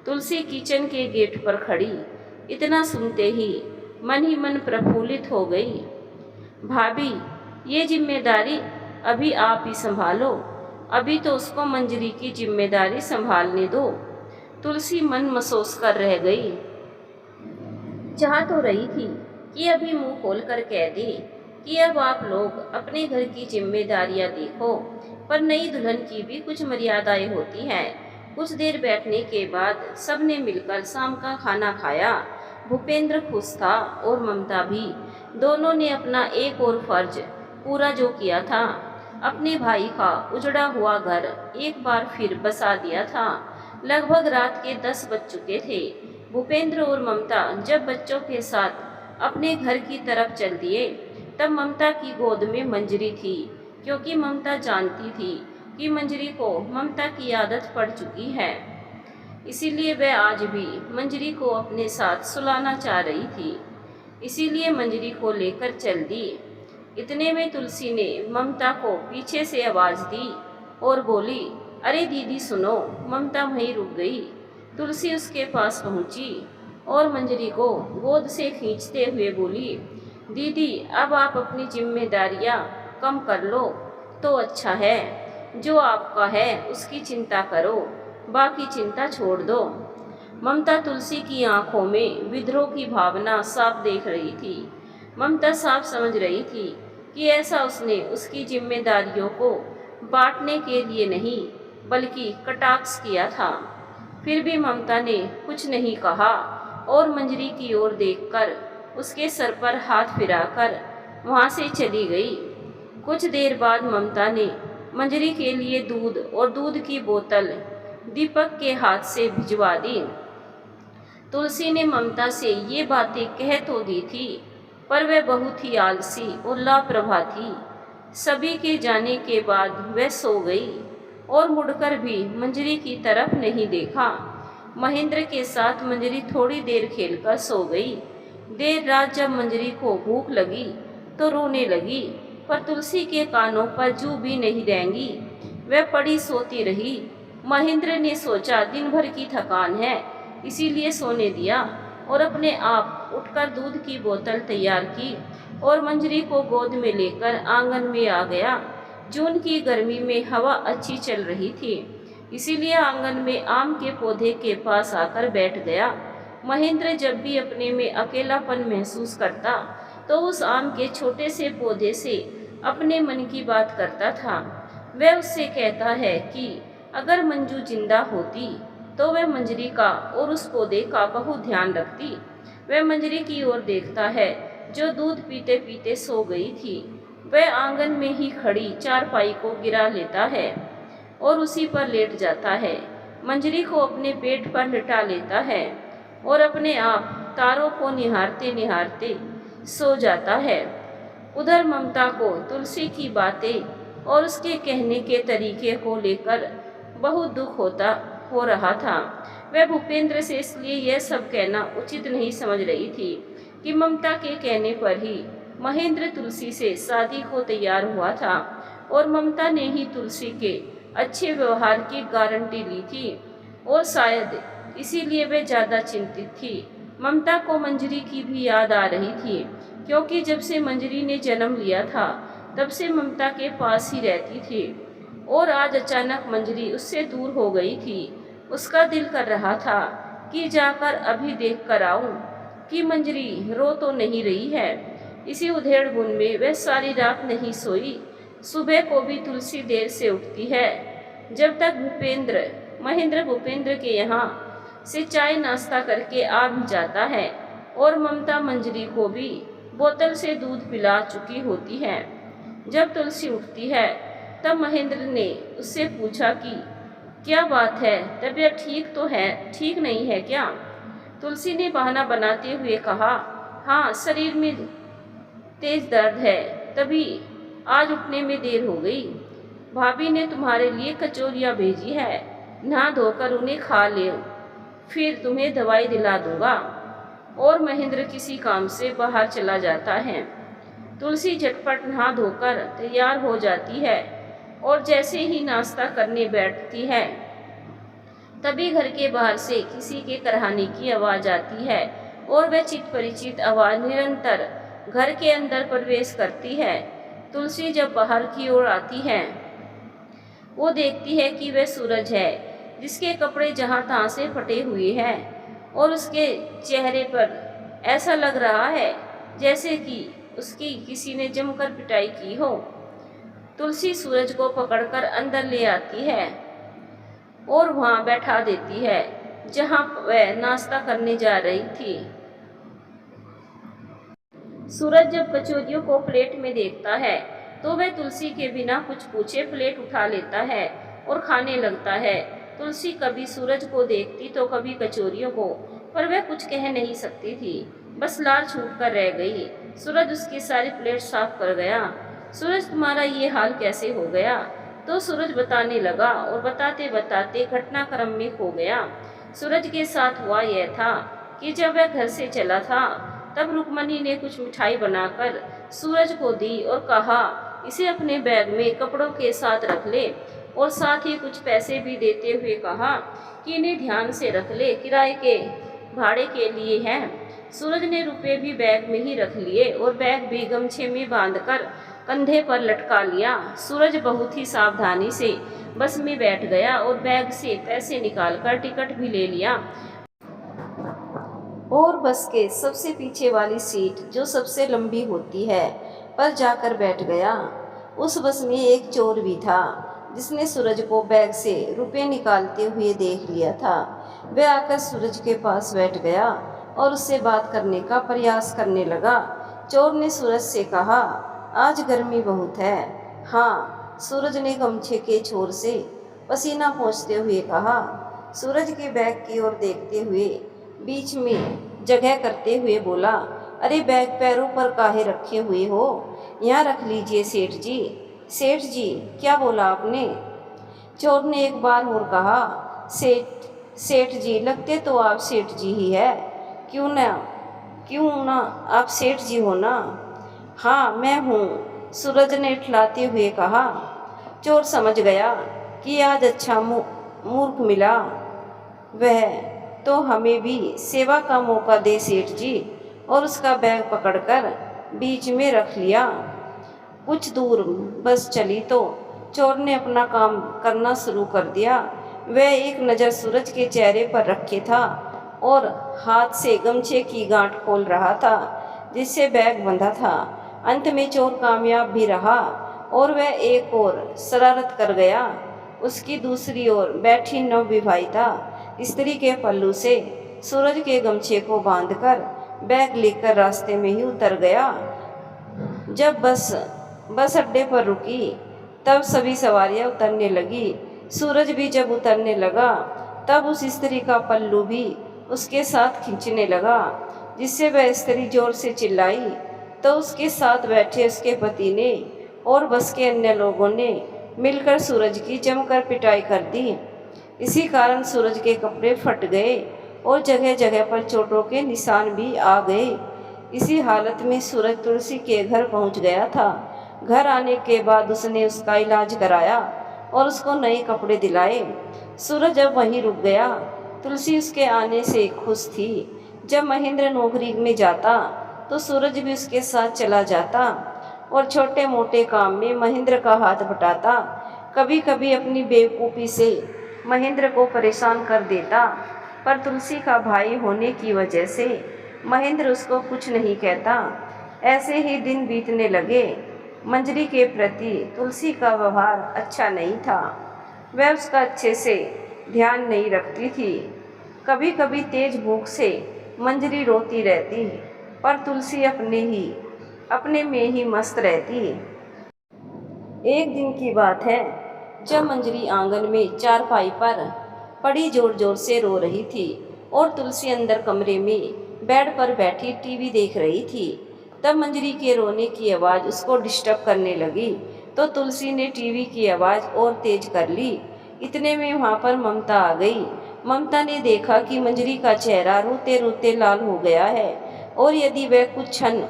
तुलसी किचन के गेट पर खड़ी इतना सुनते ही मन ही मन प्रफुल्लित हो गई। भाभी, ये जिम्मेदारी अभी आप ही संभालो, अभी तो उसको मंजरी की जिम्मेदारी संभालने दो। तुलसी मन महसूस कर रह गई। चाह तो रही थी कि अभी मुंह खोलकर कह दे कि अब आप लोग अपने घर की जिम्मेदारियां देखो, पर नई दुल्हन की भी कुछ मर्यादाएं होती हैं। कुछ देर बैठने के बाद सबने मिलकर शाम का खाना खाया। भूपेंद्र खुश था और ममता भी। दोनों ने अपना एक और फर्ज पूरा जो किया था, अपने भाई का उजड़ा हुआ घर एक बार फिर बसा दिया था। लगभग रात के 10 बज चुके थे। भूपेंद्र और ममता जब बच्चों के साथ अपने घर की तरफ चल दिए, तब ममता की गोद में मंजरी थी, क्योंकि ममता जानती थी कि मंजरी को ममता की आदत पड़ चुकी है। इसीलिए वह आज भी मंजरी को अपने साथ सुलाना चाह रही थी। इसीलिए मंजरी को लेकर चल दी। इतने में तुलसी ने ममता को पीछे से आवाज़ दी और बोली, अरे दीदी सुनो। ममता वहीं रुक गई। तुलसी उसके पास पहुंची और मंजरी को गोद से खींचते हुए बोली, दीदी अब आप अपनी जिम्मेदारियां कम कर लो तो अच्छा है। जो आपका है उसकी चिंता करो, बाकी चिंता छोड़ दो। ममता तुलसी की आंखों में विद्रोह की भावना साफ देख रही थी। ममता साफ समझ रही थी कि ऐसा उसने उसकी जिम्मेदारियों को बांटने के लिए नहीं, बल्कि कटाक्ष किया था। फिर भी ममता ने कुछ नहीं कहा और मंजरी की ओर देखकर उसके सर पर हाथ फिराकर वहाँ से चली गई। कुछ देर बाद ममता ने मंजरी के लिए दूध और दूध की बोतल दीपक के हाथ से भिजवा दी। तुलसी ने ममता से ये बातें कह तो दी थी, पर वह बहुत ही आलसी और लापरवाह थी। सभी के जाने के बाद वह सो गई और मुड़कर भी मंजरी की तरफ नहीं देखा। महेंद्र के साथ मंजरी थोड़ी देर खेलकर सो गई। देर रात जब मंजरी को भूख लगी तो रोने लगी, पर तुलसी के कानों पर जू भी नहीं रेंगी। वह पड़ी सोती रही। महेंद्र ने सोचा दिन भर की थकान है, इसीलिए सोने दिया और अपने आप उठकर दूध की बोतल तैयार की और मंजरी को गोद में लेकर आंगन में आ गया। जून की गर्मी में हवा अच्छी चल रही थी, इसीलिए आंगन में आम के पौधे के पास आकर बैठ गया। महेंद्र जब भी अपने में अकेलापन महसूस करता तो उस आम के छोटे से पौधे से अपने मन की बात करता था। वह उससे कहता है कि अगर मंजू जिंदा होती तो वह मंजरी का और उस पौधे का बहुत ध्यान रखती। वह मंजरी की ओर देखता है जो दूध पीते पीते सो गई थी। वह आंगन में ही खड़ी चारपाई को गिरा लेता है और उसी पर लेट जाता है। मंजरी को अपने पेट पर लिटा लेता है और अपने आप तारों को निहारते निहारते सो जाता है। उधर ममता को तुलसी की बातें और उसके कहने के तरीके को लेकर बहुत दुख हो रहा था। वह भूपेंद्र से इसलिए यह सब कहना उचित नहीं समझ रही थी कि ममता के कहने पर ही महेंद्र तुलसी से शादी को तैयार हुआ था और ममता ने ही तुलसी के अच्छे व्यवहार की गारंटी ली थी और शायद इसीलिए वह ज़्यादा चिंतित थी। ममता को मंजरी की भी याद आ रही थी, क्योंकि जब से मंजरी ने जन्म लिया था तब से ममता के पास ही रहती थी, और आज अचानक मंजरी उससे दूर हो गई थी। उसका दिल कर रहा था कि जाकर अभी देख कर आऊं कि मंजरी रो तो नहीं रही है। इसी उधेड़-बुन में वह सारी रात नहीं सोई। सुबह को भी तुलसी देर से उठती है। जब तक महेंद्र भूपेंद्र के यहाँ से चाय नाश्ता करके आ भी जाता है, और ममता मंजरी को भी बोतल से दूध पिला चुकी होती है। जब तुलसी उठती है तब महेंद्र ने उससे पूछा कि क्या बात है, तबीयत ठीक नहीं है क्या? तुलसी ने बहाना बनाते हुए कहा, हाँ, शरीर में तेज दर्द है, तभी आज उठने में देर हो गई। भाभी ने तुम्हारे लिए कचौरियाँ भेजी है, नहा धोकर उन्हें खा ले, फिर तुम्हें दवाई दिला दूंगा। और महेंद्र किसी काम से बाहर चला जाता है। तुलसी झटपट नहा धोकर तैयार हो जाती है, और जैसे ही नाश्ता करने बैठती है तभी घर के बाहर से किसी के कराहने की आवाज़ आती है, और वह चित परिचित आवाज़ निरंतर घर के अंदर प्रवेश करती है। तुलसी जब बाहर की ओर आती है, वो देखती है कि वह सूरज है, जिसके कपड़े जहाँ तहाँ से फटे हुए हैं, और उसके चेहरे पर ऐसा लग रहा है जैसे कि उसकी किसी ने जमकर पिटाई की हो। तुलसी सूरज को पकड़कर अंदर ले आती है और वहाँ बैठा देती है जहाँ वह नाश्ता करने जा रही थी। सूरज जब कचौरियों को प्लेट में देखता है तो वह तुलसी के बिना कुछ पूछे प्लेट उठा लेता है और खाने लगता है। तुलसी कभी सूरज को देखती तो कभी कचौरियों को, पर वह कुछ कह नहीं सकती थी, बस लार छूट कर रह गई। सूरज उसकी सारी प्लेट साफ कर गया। सूरज, तुम्हारा ये हाल कैसे हो गया? तो सूरज बताने लगा, और बताते बताते घटनाक्रम में खो गया। सूरज के साथ हुआ यह था कि जब वह घर से चला था तब रुक्मणी ने कुछ मिठाई बनाकर सूरज को दी और कहा, इसे अपने बैग में कपड़ों के साथ रख ले, और साथ ही कुछ पैसे भी देते हुए कहा कि इन्हें ध्यान से रख ले, किराए के भाड़े के लिए हैं। सूरज ने रुपए भी बैग में ही रख लिए और बैग भी गमछे में बांधकर कंधे पर लटका लिया। सूरज बहुत ही सावधानी से बस में बैठ गया और बैग से पैसे निकालकर टिकट भी ले लिया, और बस के सबसे पीछे वाली सीट, जो सबसे लंबी होती है, पर जाकर बैठ गया। उस बस में एक चोर भी था जिसने सूरज को बैग से रुपए निकालते हुए देख लिया था। वह आकर सूरज के पास बैठ गया और उससे बात करने का प्रयास करने लगा। चोर ने सूरज से कहा, आज गर्मी बहुत है। हाँ, सूरज ने गमछे के छोर से पसीना पोंछते हुए कहा। सूरज के बैग की ओर देखते हुए बीच में जगह करते हुए बोला, अरे बैग पैरों पर काहे रखे हुए हो? यहाँ रख लीजिए सेठ जी। सेठ जी, क्या बोला आपने? चोर ने एक बार और कहा, सेठ जी, लगते तो आप सेठ जी ही है। क्यों ना आप सेठ जी हो ना? हाँ, मैं हूँ, सूरज ने इठलाते हुए कहा। चोर समझ गया कि आज अच्छा मूर्ख मिला, वह तो हमें भी सेवा का मौका दे सेठ जी, और उसका बैग पकड़कर बीच में रख लिया। कुछ दूर बस चली तो चोर ने अपना काम करना शुरू कर दिया। वह एक नज़र सूरज के चेहरे पर रखे था और हाथ से गमछे की गांठ खोल रहा था जिससे बैग बंधा था। अंत में चोर कामयाब भी रहा और वह एक और शरारत कर गया। उसकी दूसरी ओर बैठी नवविवाहिता स्त्री के पल्लू से सूरज के गमछे को बांधकर बैग लेकर रास्ते में ही उतर गया। जब बस अड्डे पर रुकी तब सभी सवारियां उतरने लगी। सूरज भी जब उतरने लगा तब उस स्त्री का पल्लू भी उसके साथ खींचने लगा, जिससे वह स्त्री जोर से चिल्लाई तो उसके साथ बैठे उसके पति ने और बस के अन्य लोगों ने मिलकर सूरज की जमकर पिटाई कर दी। इसी कारण सूरज के कपड़े फट गए और जगह जगह पर चोटों के निशान भी आ गए। इसी हालत में सूरज तुलसी के घर पहुंच गया था। घर आने के बाद उसने उसका इलाज कराया और उसको नए कपड़े दिलाए। सूरज जब वहीं रुक गया तुलसी उसके आने से खुश थी। जब महेंद्र नौकरी में जाता तो सूरज भी उसके साथ चला जाता और छोटे मोटे काम में महेंद्र का हाथ बटाता। कभी कभी अपनी बेवकूफ़ी से महेंद्र को परेशान कर देता, पर तुलसी का भाई होने की वजह से महेंद्र उसको कुछ नहीं कहता। ऐसे ही दिन बीतने लगे। मंजरी के प्रति तुलसी का व्यवहार अच्छा नहीं था। वह उसका अच्छे से ध्यान नहीं रखती थी। कभी कभी तेज भूख से मंजरी रोती रहती, पर तुलसी अपने में ही मस्त रहती। एक दिन की बात है, जब मंजरी आंगन में चारपाई पर पड़ी जोर जोर से रो रही थी और तुलसी अंदर कमरे में बेड पर बैठी टीवी देख रही थी। तब मंजरी के रोने की आवाज़ उसको डिस्टर्ब करने लगी, तो तुलसी ने टीवी की आवाज़ और तेज कर ली। इतने में वहाँ पर ममता आ गई। ममता ने देखा कि मंजरी का चेहरा रोते रोते लाल हो गया है और यदि वह कुछ क्षण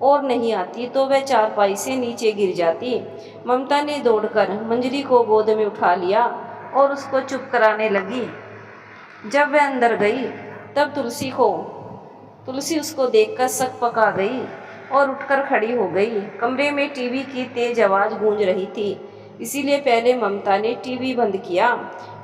और नहीं आती तो वह चारपाई से नीचे गिर जाती। ममता ने दौड़कर मंजरी को गोद में उठा लिया और उसको चुप कराने लगी। जब वह अंदर गई तब तुलसी उसको देखकर सकपका गई और उठकर खड़ी हो गई। कमरे में टीवी की तेज आवाज़ गूंज रही थी, इसीलिए पहले ममता ने टीवी बंद किया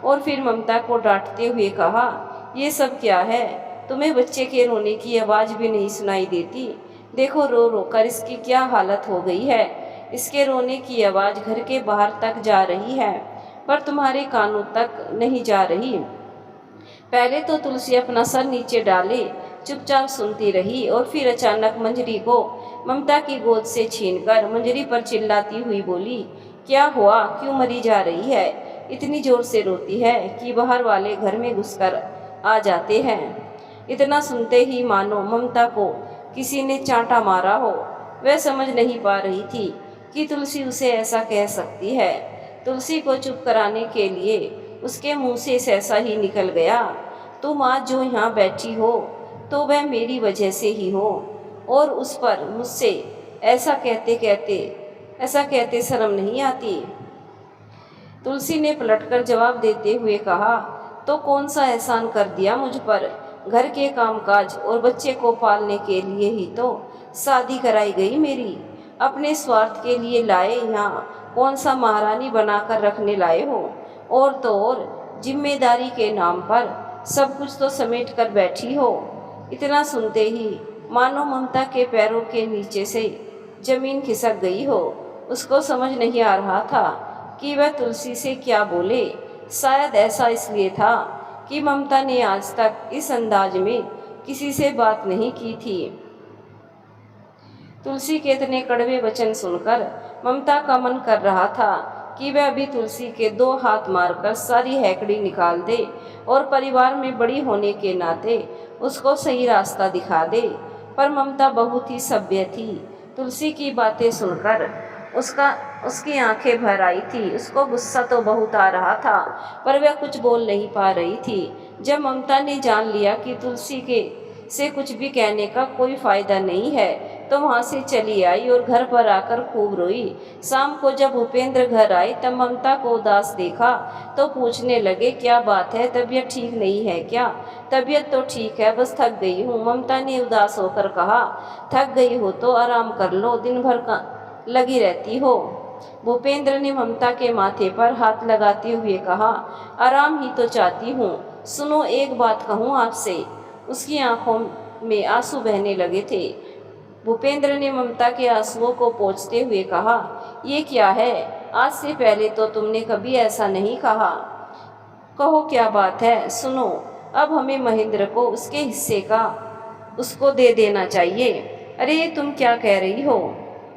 और फिर ममता को डांटते हुए कहा, ये सब क्या है? तुम्हें बच्चे के रोने की आवाज़ भी नहीं सुनाई देती? देखो रो रो कर इसकी क्या हालत हो गई है। इसके रोने की आवाज़ घर के बाहर तक जा रही है, पर तुम्हारे कानों तक नहीं जा रही। पहले तो तुलसी अपना सर नीचे डाले चुपचाप सुनती रही और फिर अचानक मंजरी को ममता की गोद से छीनकर मंजरी पर चिल्लाती हुई बोली, क्या हुआ? क्यों मरी जा रही है? इतनी जोर से रोती है कि बाहर वाले घर में घुसकर आ जाते हैं। इतना सुनते ही मानो ममता को किसी ने चांटा मारा हो। वह समझ नहीं पा रही थी कि तुलसी उसे ऐसा कह सकती है। तुलसी को चुप कराने के लिए उसके मुंह से ऐसा ही निकल गया, तुम आज जो यहाँ बैठी हो तो वह मेरी वजह से ही हो, और उस पर मुझसे ऐसा कहते शर्म नहीं आती। तुलसी ने पलटकर जवाब देते हुए कहा, तो कौन सा एहसान कर दिया मुझ पर? घर के कामकाज और बच्चे को पालने के लिए ही तो शादी कराई गई मेरी। अपने स्वार्थ के लिए लाए यहाँ कौन सा महारानी बनाकर रखने लाए हो? और तो और जिम्मेदारी के नाम पर सब कुछ तो समेट कर बैठी हो। इतना सुनते ही मानो ममता के पैरों के नीचे से जमीन खिसक गई हो। उसको समझ नहीं आ रहा था कि वह तुलसी से क्या बोले। शायद ऐसा इसलिए था कि ममता ने आज तक इस अंदाज में किसी से बात नहीं की थी। तुलसी के इतने कड़वे वचन सुनकर ममता का मन कर रहा था कि वह अभी तुलसी के 2 हाथ मारकर सारी हैकड़ी निकाल दे और परिवार में बड़ी होने के नाते उसको सही रास्ता दिखा दे। पर ममता बहुत ही सभ्य थी। तुलसी की बातें सुनकर उसकी आंखें भर आई थी। उसको गुस्सा तो बहुत आ रहा था, पर वह कुछ बोल नहीं पा रही थी। जब ममता ने जान लिया कि तुलसी से कुछ भी कहने का कोई फ़ायदा नहीं है, तो वहाँ से चली आई और घर पर आकर खूब रोई। शाम को जब भूपेंद्र घर आए तब ममता को उदास देखा तो पूछने लगे, क्या बात है? तबीयत ठीक नहीं है क्या? तबीयत तो ठीक है, बस थक गई हूँ। ममता ने उदास होकर कहा, थक गई हो तो आराम कर लो, दिन भर का लगी रहती हो। भूपेंद्र ने ममता के माथे पर हाथ लगाते हुए कहा, आराम ही तो चाहती हूँ। सुनो, एक बात कहूँ आपसे। उसकी आंखों में आंसू बहने लगे थे। भूपेंद्र ने ममता के आंसुओं को पोंछते हुए कहा, ये क्या है? आज से पहले तो तुमने कभी ऐसा नहीं कहा। कहो क्या बात है? सुनो, अब हमें महेंद्र को उसके हिस्से का उसको दे देना चाहिए। अरे तुम क्या कह रही हो?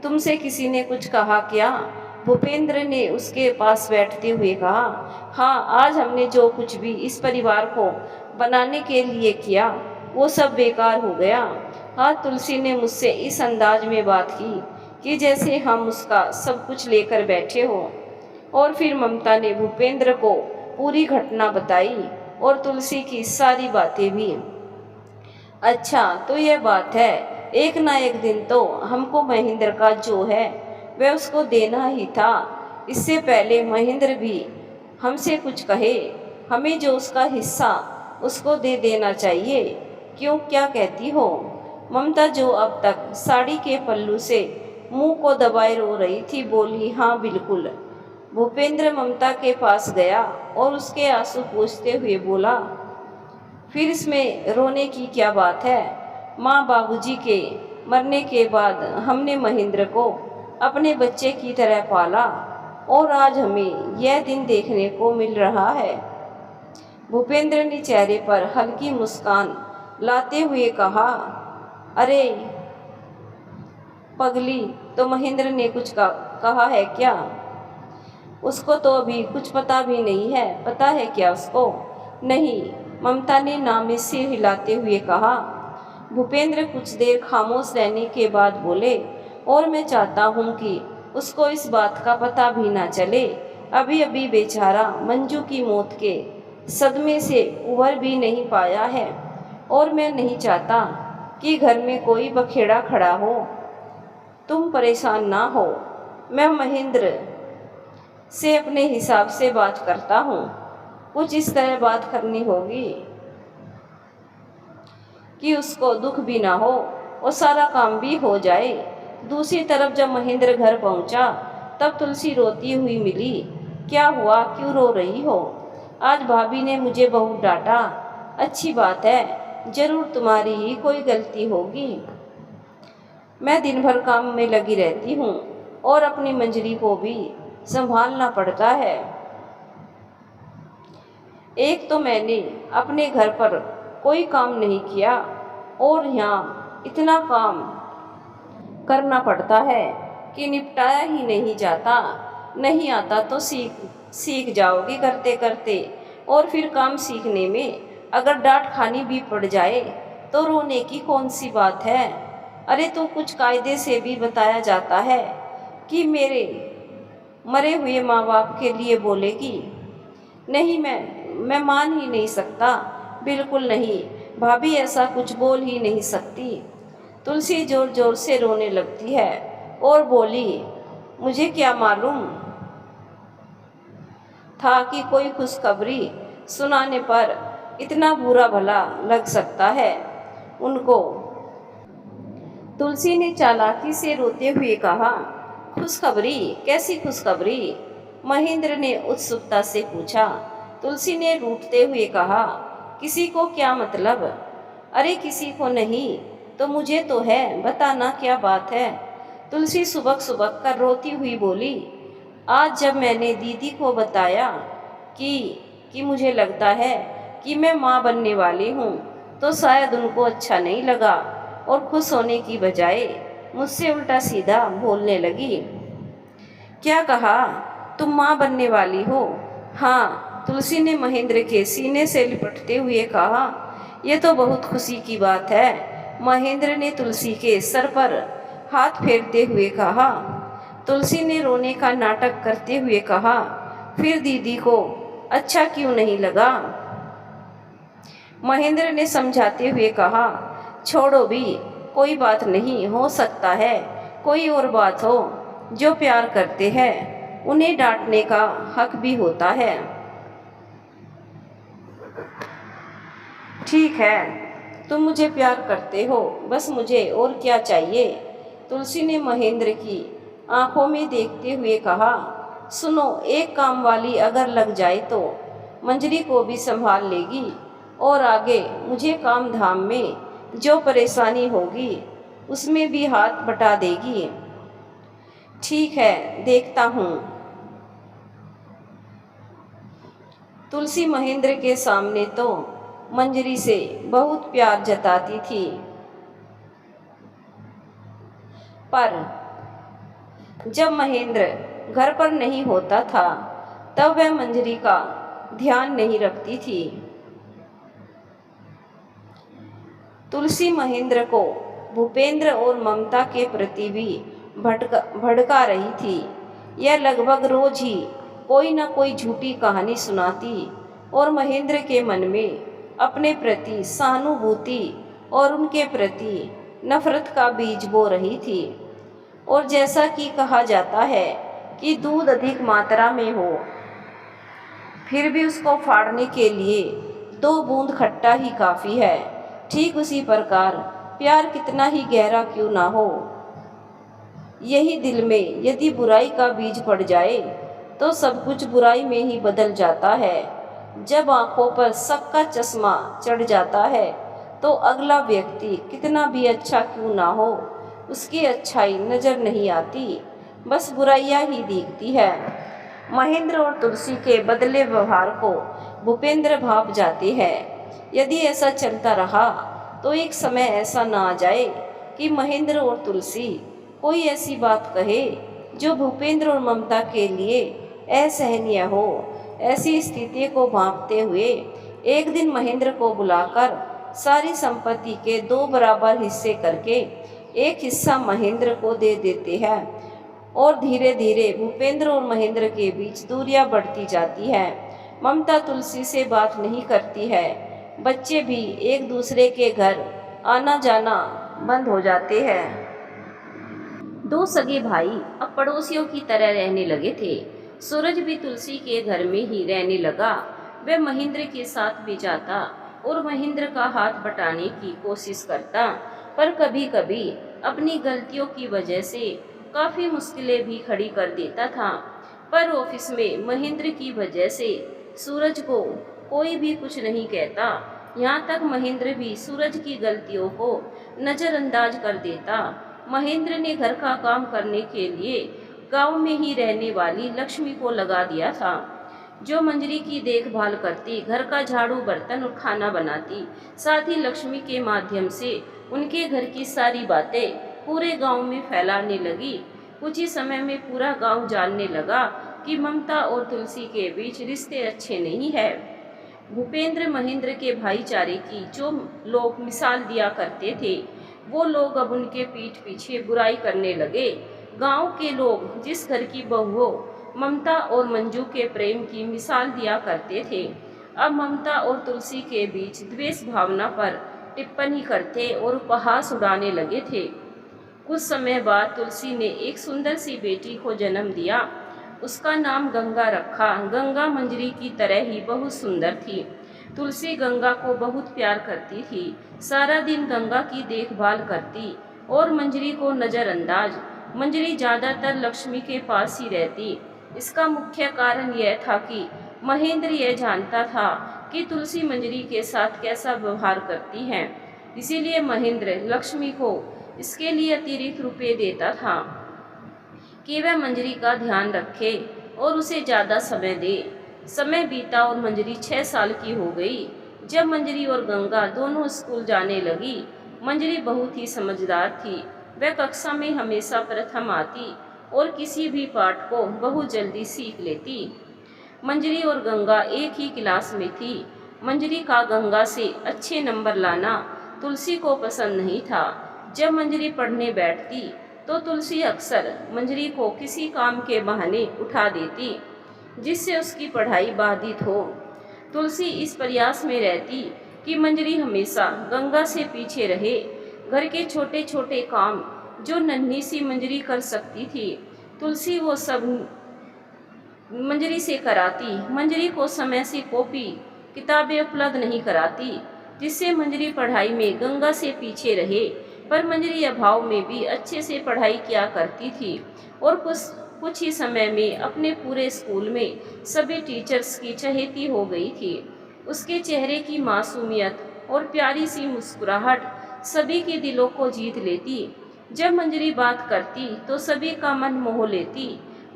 तुमसे किसी ने कुछ कहा क्या? भूपेंद्र ने उसके पास बैठते हुए कहा, हाँ, आज हमने जो कुछ भी इस परिवार को बनाने के लिए किया वो सब बेकार हो गया। आज तुलसी ने मुझसे इस अंदाज में बात की कि जैसे हम उसका सब कुछ लेकर बैठे हो। और फिर ममता ने भूपेंद्र को पूरी घटना बताई और तुलसी की सारी बातें भी। अच्छा, तो यह बात है, एक ना एक दिन तो हमको महेंद्र का जो है वह उसको देना ही था। इससे पहले महेंद्र भी हमसे कुछ कहे हमें जो उसका हिस्सा उसको दे देना चाहिए। क्यों, क्या कहती हो? ममता, जो अब तक साड़ी के पल्लू से मुंह को दबाए रो रही थी, बोली, हाँ बिल्कुल। भूपेंद्र ममता के पास गया और उसके आंसू पोंछते हुए बोला, फिर इसमें रोने की क्या बात है? माँ बाबूजी के मरने के बाद हमने महेंद्र को अपने बच्चे की तरह पाला और आज हमें यह दिन देखने को मिल रहा है। भूपेंद्र ने चेहरे पर हल्की मुस्कान लाते हुए कहा, अरे पगली, तो महेंद्र ने कुछ कहा है क्या? उसको तो अभी कुछ पता भी नहीं है। पता है क्या उसको? नहीं, ममता ने नाम में सिर हिलाते हुए कहा। भूपेंद्र कुछ देर खामोश रहने के बाद बोले, और मैं चाहता हूँ कि उसको इस बात का पता भी ना चले। अभी अभी बेचारा मंजू की मौत के सदमे से उभर भी नहीं पाया है और मैं नहीं चाहता कि घर में कोई बखेड़ा खड़ा हो। तुम परेशान ना हो, मैं महेंद्र से अपने हिसाब से बात करता हूँ। कुछ इस तरह बात करनी होगी कि उसको दुख भी ना हो और सारा काम भी हो जाए। दूसरी तरफ जब महेंद्र घर पहुंचा तब तुलसी रोती हुई मिली। क्या हुआ, क्यों रो रही हो? आज भाभी ने मुझे बहुत डांटा। अच्छी बात है, जरूर तुम्हारी ही कोई गलती होगी। मैं दिन भर काम में लगी रहती हूँ और अपनी मंजरी को भी संभालना पड़ता है। एक तो मैंने अपने घर पर कोई काम नहीं किया और यहाँ इतना काम करना पड़ता है कि निपटाया ही नहीं जाता। नहीं आता तो सीख जाओगी करते करते, और फिर काम सीखने में अगर डांट खानी भी पड़ जाए तो रोने की कौन सी बात है? अरे तो कुछ कायदे से भी बताया जाता है कि मेरे मरे हुए माँ बाप के लिए बोलेगी। नहीं, मैं मान ही नहीं सकता, बिल्कुल नहीं। भाभी ऐसा कुछ बोल ही नहीं सकती। तुलसी जोर जोर से रोने लगती है और बोली, मुझे क्या मालूम था कि कोई खुशखबरी सुनाने पर इतना बुरा भला लग सकता है उनको। तुलसी ने चालाकी से रोते हुए कहा, खुशखबरी? कैसी खुशखबरी? महेंद्र ने उत्सुकता से पूछा। तुलसी ने रूठते हुए कहा, किसी को क्या मतलब? अरे किसी को नहीं तो मुझे तो है, बताना क्या बात है? तुलसी सुबक सुबक कर रोती हुई बोली, आज जब मैंने दीदी को बताया कि मुझे लगता है कि मैं माँ बनने वाली हूँ तो शायद उनको अच्छा नहीं लगा और खुश होने की बजाय मुझसे उल्टा सीधा बोलने लगी। क्या कहा? तुम माँ बनने वाली हो? हाँ, तुलसी ने महेंद्र के सीने से लिपटते हुए कहा। यह तो बहुत खुशी की बात है। महेंद्र ने तुलसी के सर पर हाथ फेरते हुए कहा। तुलसी ने रोने का नाटक करते हुए कहा, फिर दीदी को अच्छा क्यों नहीं लगा? महेंद्र ने समझाते हुए कहा, छोड़ो भी, कोई बात नहीं, हो सकता है कोई और बात हो। जो प्यार करते हैं उन्हें डांटने का हक भी होता है। ठीक है, तुम मुझे प्यार करते हो, बस मुझे और क्या चाहिए? तुलसी ने महेंद्र की आंखों में देखते हुए कहा, सुनो, एक काम वाली अगर लग जाए तो मंजरी को भी संभाल लेगी और आगे मुझे काम धाम में जो परेशानी होगी उसमें भी हाथ बटा देगी। ठीक है, देखता हूँ। तुलसी महेंद्र के सामने तो मंजरी से बहुत प्यार जताती थी, पर जब महेंद्र घर पर नहीं होता था तब वह मंजरी का ध्यान नहीं रखती थी। तुलसी महेंद्र को भूपेंद्र और ममता के प्रति भी भड़का रही थी। यह लगभग रोज ही कोई न कोई झूठी कहानी सुनाती और महेंद्र के मन में अपने प्रति सहानुभूति और उनके प्रति नफरत का बीज बो रही थी। और जैसा कि कहा जाता है कि दूध अधिक मात्रा में हो फिर भी उसको फाड़ने के लिए 2 बूंद खट्टा ही काफ़ी है। ठीक उसी प्रकार प्यार कितना ही गहरा क्यों ना हो, यही दिल में यदि बुराई का बीज पड़ जाए तो सब कुछ बुराई में ही बदल जाता है। जब आंखों पर शक का चश्मा चढ़ जाता है तो अगला व्यक्ति कितना भी अच्छा क्यों ना हो, उसकी अच्छाई नज़र नहीं आती, बस बुराइयां ही दिखती है। महेंद्र और तुलसी के बदले व्यवहार को भूपेंद्र भाप जाते हैं। यदि ऐसा चलता रहा तो एक समय ऐसा ना आ जाए कि महेंद्र और तुलसी कोई ऐसी बात कहे जो भूपेंद्र और ममता के लिए असहनीय हो। ऐसी स्थिति को भांपते हुए एक दिन महेंद्र को बुलाकर सारी संपत्ति के 2 बराबर हिस्से करके एक हिस्सा महेंद्र को दे देते हैं और धीरे धीरे भूपेंद्र और महेंद्र के बीच दूरियां बढ़ती जाती है। ममता तुलसी से बात नहीं करती है, बच्चे भी एक दूसरे के घर आना जाना बंद हो जाते हैं। 2 सगे भाई अब पड़ोसियों की तरह रहने लगे थे। सूरज भी तुलसी के घर में ही रहने लगा। वह महेंद्र के साथ भी जाता और महेंद्र का हाथ बटाने की कोशिश करता, पर कभी कभी अपनी गलतियों की वजह से काफ़ी मुश्किलें भी खड़ी कर देता था। पर ऑफिस में महेंद्र की वजह से सूरज को कोई भी कुछ नहीं कहता। यहाँ तक महेंद्र भी सूरज की गलतियों को नज़रअंदाज कर देता। महेंद्र ने घर का काम करने के लिए गांव में ही रहने वाली लक्ष्मी को लगा दिया था, जो मंजरी की देखभाल करती, घर का झाड़ू बर्तन और खाना बनाती। साथ ही लक्ष्मी के माध्यम से उनके घर की सारी बातें पूरे गांव में फैलाने लगी। कुछ ही समय में पूरा गांव जानने लगा कि ममता और तुलसी के बीच रिश्ते अच्छे नहीं है। भूपेंद्र महेंद्र के भाईचारे की जो लोग मिसाल दिया करते थे, वो लोग अब उनके पीठ पीछे बुराई करने लगे। गांव के लोग जिस घर की बहुओं ममता और मंजू के प्रेम की मिसाल दिया करते थे, अब ममता और तुलसी के बीच द्वेष भावना पर टिप्पणी करते और उपहास उड़ाने लगे थे। कुछ समय बाद तुलसी ने एक सुंदर सी बेटी को जन्म दिया। उसका नाम गंगा रखा। गंगा मंजरी की तरह ही बहुत सुंदर थी। तुलसी गंगा को बहुत प्यार करती थी, सारा दिन गंगा की देखभाल करती और मंजरी को नज़रअंदाज। मंजरी ज़्यादातर लक्ष्मी के पास ही रहती। इसका मुख्य कारण यह था कि महेंद्र यह जानता था कि तुलसी मंजरी के साथ कैसा व्यवहार करती है, इसीलिए महेंद्र लक्ष्मी को इसके लिए अतिरिक्त रुपये देता था कि वह मंजरी का ध्यान रखे और उसे ज़्यादा समय दे। समय बीता और मंजरी 6 साल की हो गई। जब मंजरी और गंगा दोनों स्कूल जाने लगी, मंजरी बहुत ही समझदार थी। वह कक्षा में हमेशा प्रथम आती और किसी भी पाठ को बहुत जल्दी सीख लेती। मंजरी और गंगा एक ही क्लास में थी। मंजरी का गंगा से अच्छे नंबर लाना तुलसी को पसंद नहीं था। जब मंजरी पढ़ने बैठती तो तुलसी अक्सर मंजरी को किसी काम के बहाने उठा देती, जिससे उसकी पढ़ाई बाधित हो। तुलसी इस प्रयास में रहती कि मंजरी हमेशा गंगा से पीछे रहे। घर के छोटे छोटे काम जो नन्ही सी मंजरी कर सकती थी, तुलसी वो सब मंजरी से कराती। मंजरी को समय से कॉपी किताबें उपलब्ध नहीं कराती, जिससे मंजरी पढ़ाई में गंगा से पीछे रहे। पर मंजरी अभाव में भी अच्छे से पढ़ाई किया करती थी और कुछ ही समय में अपने पूरे स्कूल में सभी टीचर्स की चहेती हो गई थी। उसके चेहरे की मासूमियत और प्यारी सी मुस्कुराहट सभी के दिलों को जीत लेती। जब मंजरी बात करती तो सभी का मन मोह लेती।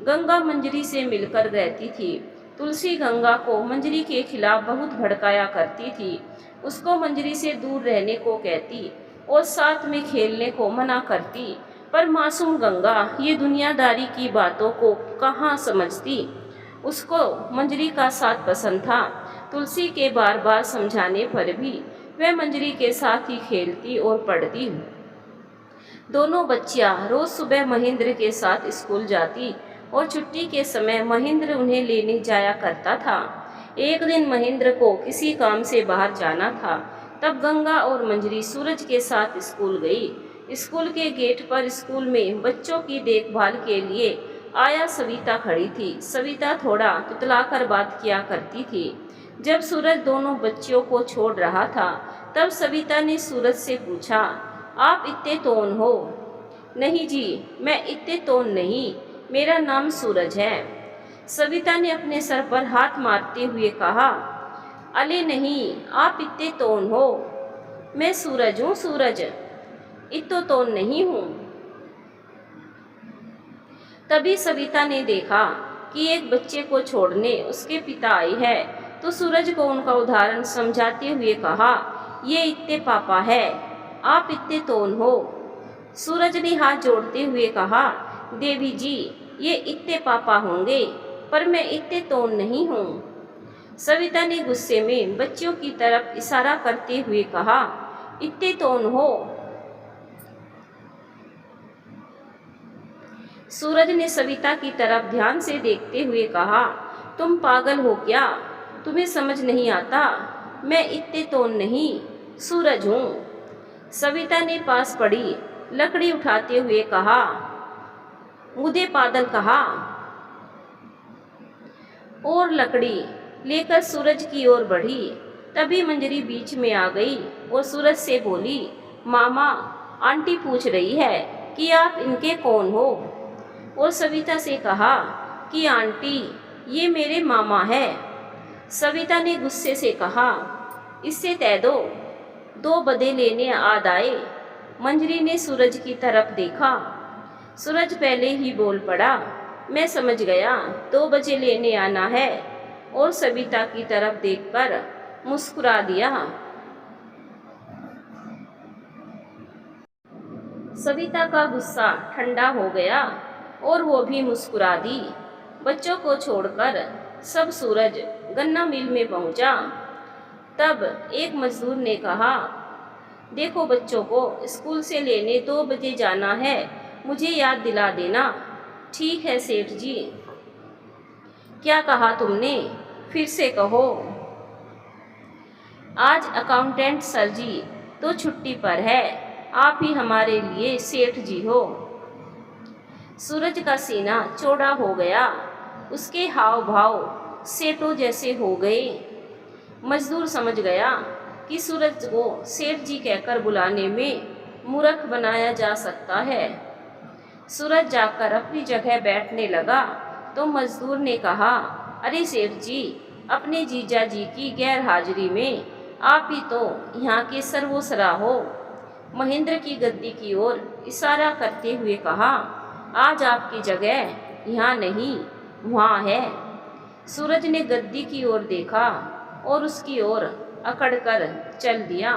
गंगा मंजरी से मिलकर रहती थी। तुलसी गंगा को मंजरी के खिलाफ बहुत भड़काया करती थी। उसको मंजरी से दूर रहने को कहती और साथ में खेलने को मना करती। पर मासूम गंगा ये दुनियादारी की बातों को कहाँ समझती। उसको मंजरी का साथ पसंद था। तुलसी के बार बार समझाने पर भी वह मंजरी के साथ ही खेलती और पढ़ती। दोनों बच्चियां रोज सुबह महेंद्र के साथ स्कूल जाती और छुट्टी के समय महेंद्र उन्हें लेने जाया करता था। एक दिन महेंद्र को किसी काम से बाहर जाना था, तब गंगा और मंजरी सूरज के साथ स्कूल गई। स्कूल के गेट पर स्कूल में बच्चों की देखभाल के लिए आया सविता खड़ी थी। सविता थोड़ा तुतलाकर बात किया करती थी। जब सूरज दोनों बच्चियों को छोड़ रहा था, तब सविता ने सूरज से पूछा, आप इत्ते तोन हो? नहीं जी, मैं इत्ते तोन नहीं, मेरा नाम सूरज है। सविता ने अपने सर पर हाथ मारते हुए कहा, अले नहीं, आप इत्ते तोन हो। मैं सूरज हूँ, सूरज, इत्तो तोन नहीं हूँ। तभी सविता ने देखा कि एक बच्चे को छोड़ने उसके पिता आई है, तो सूरज को उनका उदाहरण समझाते हुए कहा, ये इत्ते पापा है, आप इत्ते तोन हो। सूरज ने हाथ जोड़ते हुए कहा, देवी जी, ये इत्ते पापा होंगे, पर मैं इत्ते तोन नहीं हूँ। सविता ने गुस्से में बच्चियों की तरफ इशारा करते हुए कहा, इत्ते तोन हो। सूरज ने सविता की तरफ ध्यान से देखते हुए कहा, तुम पागल हो क्या? तुम्हें समझ नहीं आता? मैं इत्ते तोन नहीं, सूरज हूँ। सविता ने पास पड़ी लकड़ी उठाते हुए कहा, मुझे पागल कहा। और लकड़ी लेकर सूरज की ओर बढ़ी। तभी मंजरी बीच में आ गई और सूरज से बोली, मामा, आंटी पूछ रही है कि आप इनके कौन हो? और सविता से कहा कि आंटी, ये मेरे मामा है। सविता ने गुस्से से कहा, इससे तय दो, 2 बदे लेने आद आए। मंजरी ने सूरज की तरफ देखा। सूरज पहले ही बोल पड़ा, मैं समझ गया, 2 बजे लेने आना है, और सविता की तरफ देखकर मुस्कुरा दिया। सविता का गुस्सा ठंडा हो गया और वो भी मुस्कुरा दी। बच्चों को छोड़कर सब सूरज गन्ना मिल में पहुंचा। तब एक मजदूर ने कहा, देखो बच्चों को स्कूल से लेने 2 बजे जाना है, मुझे याद दिला देना। ठीक है सेठ जी। क्या कहा तुमने? फिर से कहो। आज अकाउंटेंट सर जी तो छुट्टी पर है, आप ही हमारे लिए सेठ जी हो। सूरज का सीना चौड़ा हो गया, उसके हाव भाव सेठों जैसे हो गए। मजदूर समझ गया कि सूरज को सेठ जी कहकर बुलाने में मूर्ख बनाया जा सकता है। सूरज जाकर अपनी जगह बैठने लगा तो मजदूर ने कहा, अरे सेठ जी, अपने जीजा जी की गैर हाजिरी में आप ही तो यहाँ के सर्वोसरा हो। महेंद्र की गद्दी की ओर इशारा करते हुए कहा, आज आपकी जगह यहाँ नहीं, वहाँ है। सूरज ने गद्दी की ओर देखा और उसकी ओर अकड़कर चल दिया।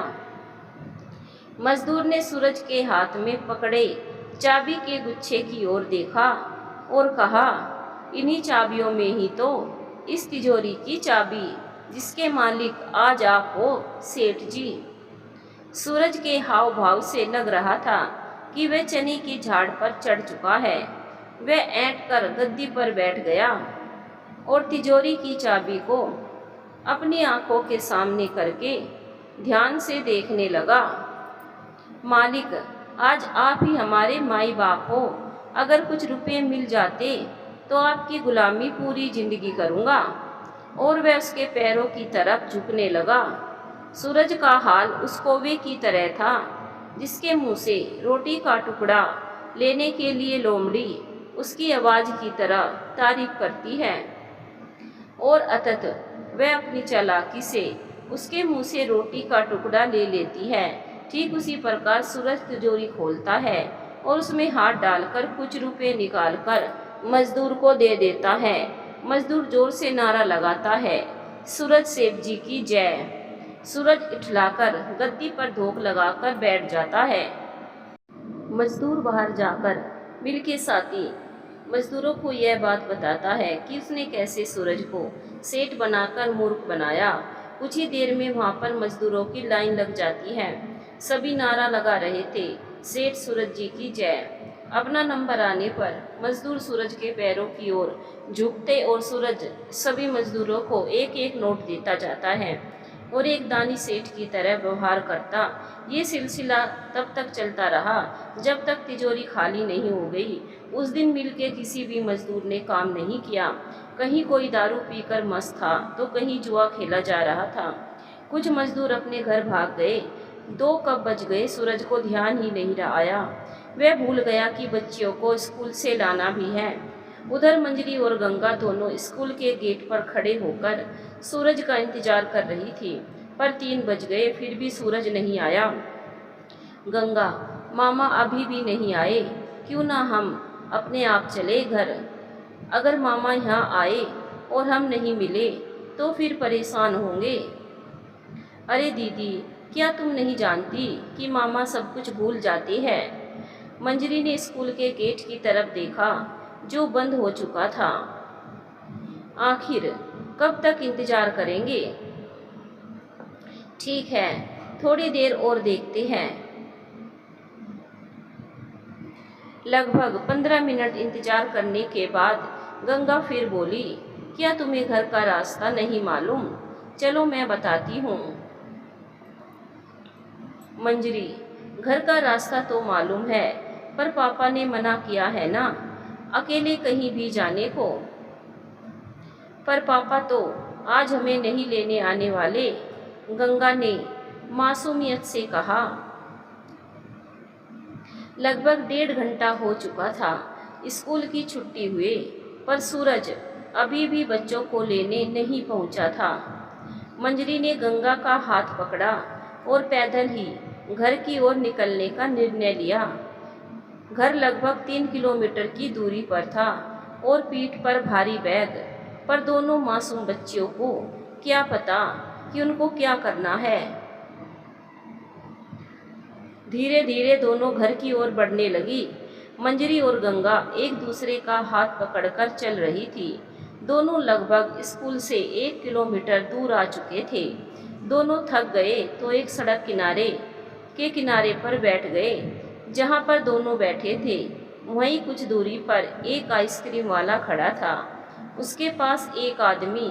मजदूर ने सूरज के हाथ में पकड़े चाबी के गुच्छे की ओर देखा और कहा, इन्हीं चाबियों में ही तो इस तिजोरी की चाबी, जिसके मालिक आज आप हो सेठ जी। सूरज के हाव भाव से लग रहा था कि वह चने की झाड़ पर चढ़ चुका है। वह ऐंठ कर गद्दी पर बैठ गया और तिजोरी की चाबी को अपनी आंखों के सामने करके ध्यान से देखने लगा। मालिक, आज आप ही हमारे माई बाप हो। अगर कुछ रुपए मिल जाते तो आपकी गुलामी पूरी जिंदगी करूँगा। और वह उसके पैरों की तरफ झुकने लगा। सूरज का हाल उस कौवे की तरह था जिसके मुंह से रोटी का टुकड़ा लेने के लिए लोमड़ी उसकी आवाज़ की तरह तारीफ करती है और अतत वह अपनी चालाकी से उसके मुंह से रोटी का टुकड़ा ले लेती है। ठीक उसी प्रकार सूरज तिजोरी खोलता है और उसमें हाथ डालकर कुछ रुपए निकालकर मजदूर को दे देता है। मजदूर जोर से नारा लगाता है, सूरज सेठ जी की जय। सूरज इठलाकर गद्दी पर धोख लगाकर बैठ जाता है। मजदूर बाहर जाकर मिल के साथी मजदूरों को यह बात बताता है कि उसने कैसे सूरज को सेठ बनाकर मूर्ख बनाया। कुछ ही देर में वहाँ पर मजदूरों की लाइन लग जाती है। सभी नारा लगा रहे थे, सेठ सूरज जी की जय। अपना नंबर आने पर मजदूर सूरज के पैरों की ओर झुकते और सूरज सभी मजदूरों को एक एक नोट देता जाता है और एक दानी सेठ की तरह व्यवहार करता। ये सिलसिला तब तक चलता रहा जब तक तिजोरी खाली नहीं हो गई। उस दिन मिल के किसी भी मजदूर ने काम नहीं किया। कहीं कोई दारू पीकर मस्त था तो कहीं जुआ खेला जा रहा था। कुछ मजदूर अपने घर भाग गए। 2 कब बज गए सूरज को ध्यान ही नहीं आया। वह भूल गया कि बच्चियों को स्कूल से लाना भी है। उधर मंजरी और गंगा दोनों स्कूल के गेट पर खड़े होकर सूरज का इंतजार कर रही थी, पर 3 बज गए फिर भी सूरज नहीं आया। गंगा, मामा अभी भी नहीं आए, क्यों ना हम अपने आप चले घर। अगर मामा यहाँ आए और हम नहीं मिले तो फिर परेशान होंगे। अरे दीदी, क्या तुम नहीं जानती कि मामा सब कुछ भूल जाती है। मंजरी ने स्कूल के गेट की तरफ देखा जो बंद हो चुका था। आखिर कब तक इंतजार करेंगे। ठीक है, थोड़ी देर और देखते हैं। लगभग 15 मिनट इंतजार करने के बाद गंगा फिर बोली, क्या तुम्हें घर का रास्ता नहीं मालूम? चलो मैं बताती हूँ। मंजरी, घर का रास्ता तो मालूम है, पर पापा ने मना किया है ना अकेले कहीं भी जाने को। पर पापा तो आज हमें नहीं लेने आने वाले, गंगा ने मासूमियत से कहा। लगभग 1.5 घंटा हो चुका था स्कूल की छुट्टी हुए, पर सूरज अभी भी बच्चों को लेने नहीं पहुंचा था। मंजरी ने गंगा का हाथ पकड़ा और पैदल ही घर की ओर निकलने का निर्णय लिया। घर लगभग 3 किलोमीटर की दूरी पर था और पीठ पर भारी बैग, पर दोनों मासूम बच्चियों को क्या पता कि उनको क्या करना है। धीरे धीरे दोनों घर की ओर बढ़ने लगी। मंजरी और गंगा एक दूसरे का हाथ पकड़कर चल रही थी। दोनों लगभग स्कूल से 1 किलोमीटर दूर आ चुके थे। दोनों थक गए तो एक सड़क के किनारे पर बैठ गए। जहाँ पर दोनों बैठे थे वहीं कुछ दूरी पर एक आइसक्रीम वाला खड़ा था। उसके पास एक आदमी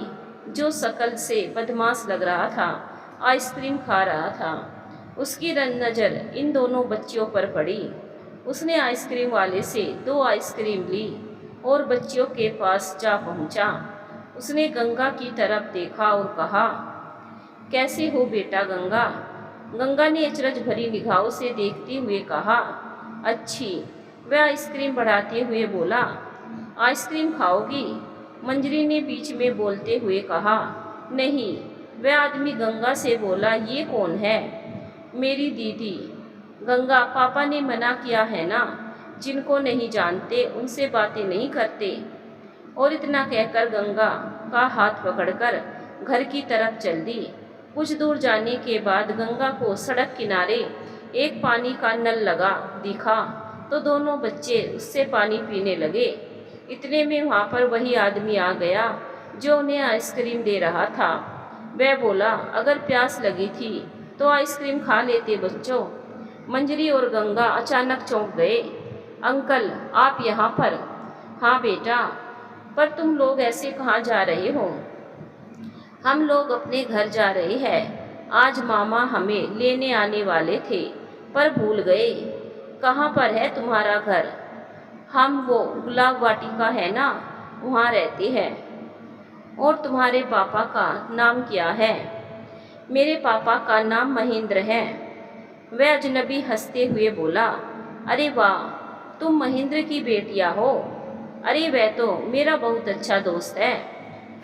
जो शक्ल से बदमाश लग रहा था आइसक्रीम खा रहा था। उसकी नज़र इन दोनों बच्चियों पर पड़ी। उसने आइसक्रीम वाले से 2 आइसक्रीम ली और बच्चियों के पास जा पहुंचा। उसने गंगा की तरफ देखा और कहा, कैसे हो बेटा गंगा? गंगा ने अचरज भरी निगाहों से देखते हुए कहा, अच्छी। वह आइसक्रीम बढ़ाते हुए बोला, आइसक्रीम खाओगी? मंजरी ने बीच में बोलते हुए कहा, नहीं। वह आदमी गंगा से बोला, ये कौन है? मेरी दीदी। गंगा, पापा ने मना किया है ना, जिनको नहीं जानते उनसे बातें नहीं करते। और इतना कहकर गंगा का हाथ पकड़कर घर की तरफ चल दी। कुछ दूर जाने के बाद गंगा को सड़क किनारे एक पानी का नल लगा दिखा तो दोनों बच्चे उससे पानी पीने लगे। इतने में वहाँ पर वही आदमी आ गया जो उन्हें आइसक्रीम दे रहा था। वह बोला, अगर प्यास लगी थी तो आइसक्रीम खा लेते बच्चों। मंजरी और गंगा अचानक चौंक गए। अंकल, आप यहाँ पर? हाँ बेटा, पर तुम लोग ऐसे कहाँ जा रहे हो? हम लोग अपने घर जा रहे हैं। आज मामा हमें लेने आने वाले थे पर भूल गए। कहाँ पर है तुम्हारा घर? हम वो गुलाब वाटिका है ना, वहाँ रहते हैं। और तुम्हारे पापा का नाम क्या है? मेरे पापा का नाम महेंद्र है। वह अजनबी हंसते हुए बोला, अरे वाह, तुम महेंद्र की बेटियाँ हो। अरे वह तो मेरा बहुत अच्छा दोस्त है।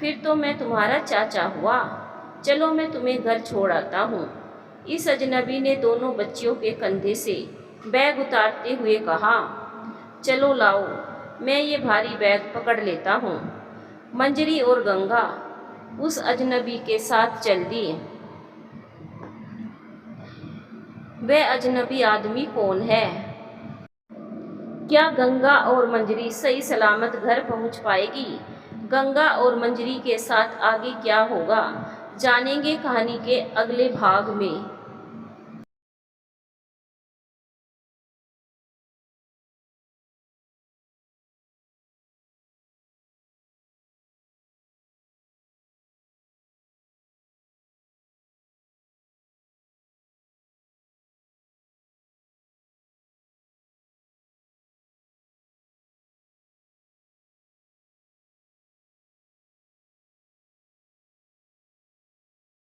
फिर तो मैं तुम्हारा चाचा हुआ। चलो मैं तुम्हें घर छोड़ आता हूँ। इस अजनबी ने दोनों बच्चियों के कंधे से बैग उतारते हुए कहा, चलो लाओ, मैं ये भारी बैग पकड़ लेता हूँ। मंजरी और गंगा उस अजनबी के साथ चल दी। वह अजनबी आदमी कौन है? क्या गंगा और मंजरी सही सलामत घर पहुंच पाएगी? गंगा और मंजरी के साथ आगे क्या होगा, जानेंगे कहानी के अगले भाग में।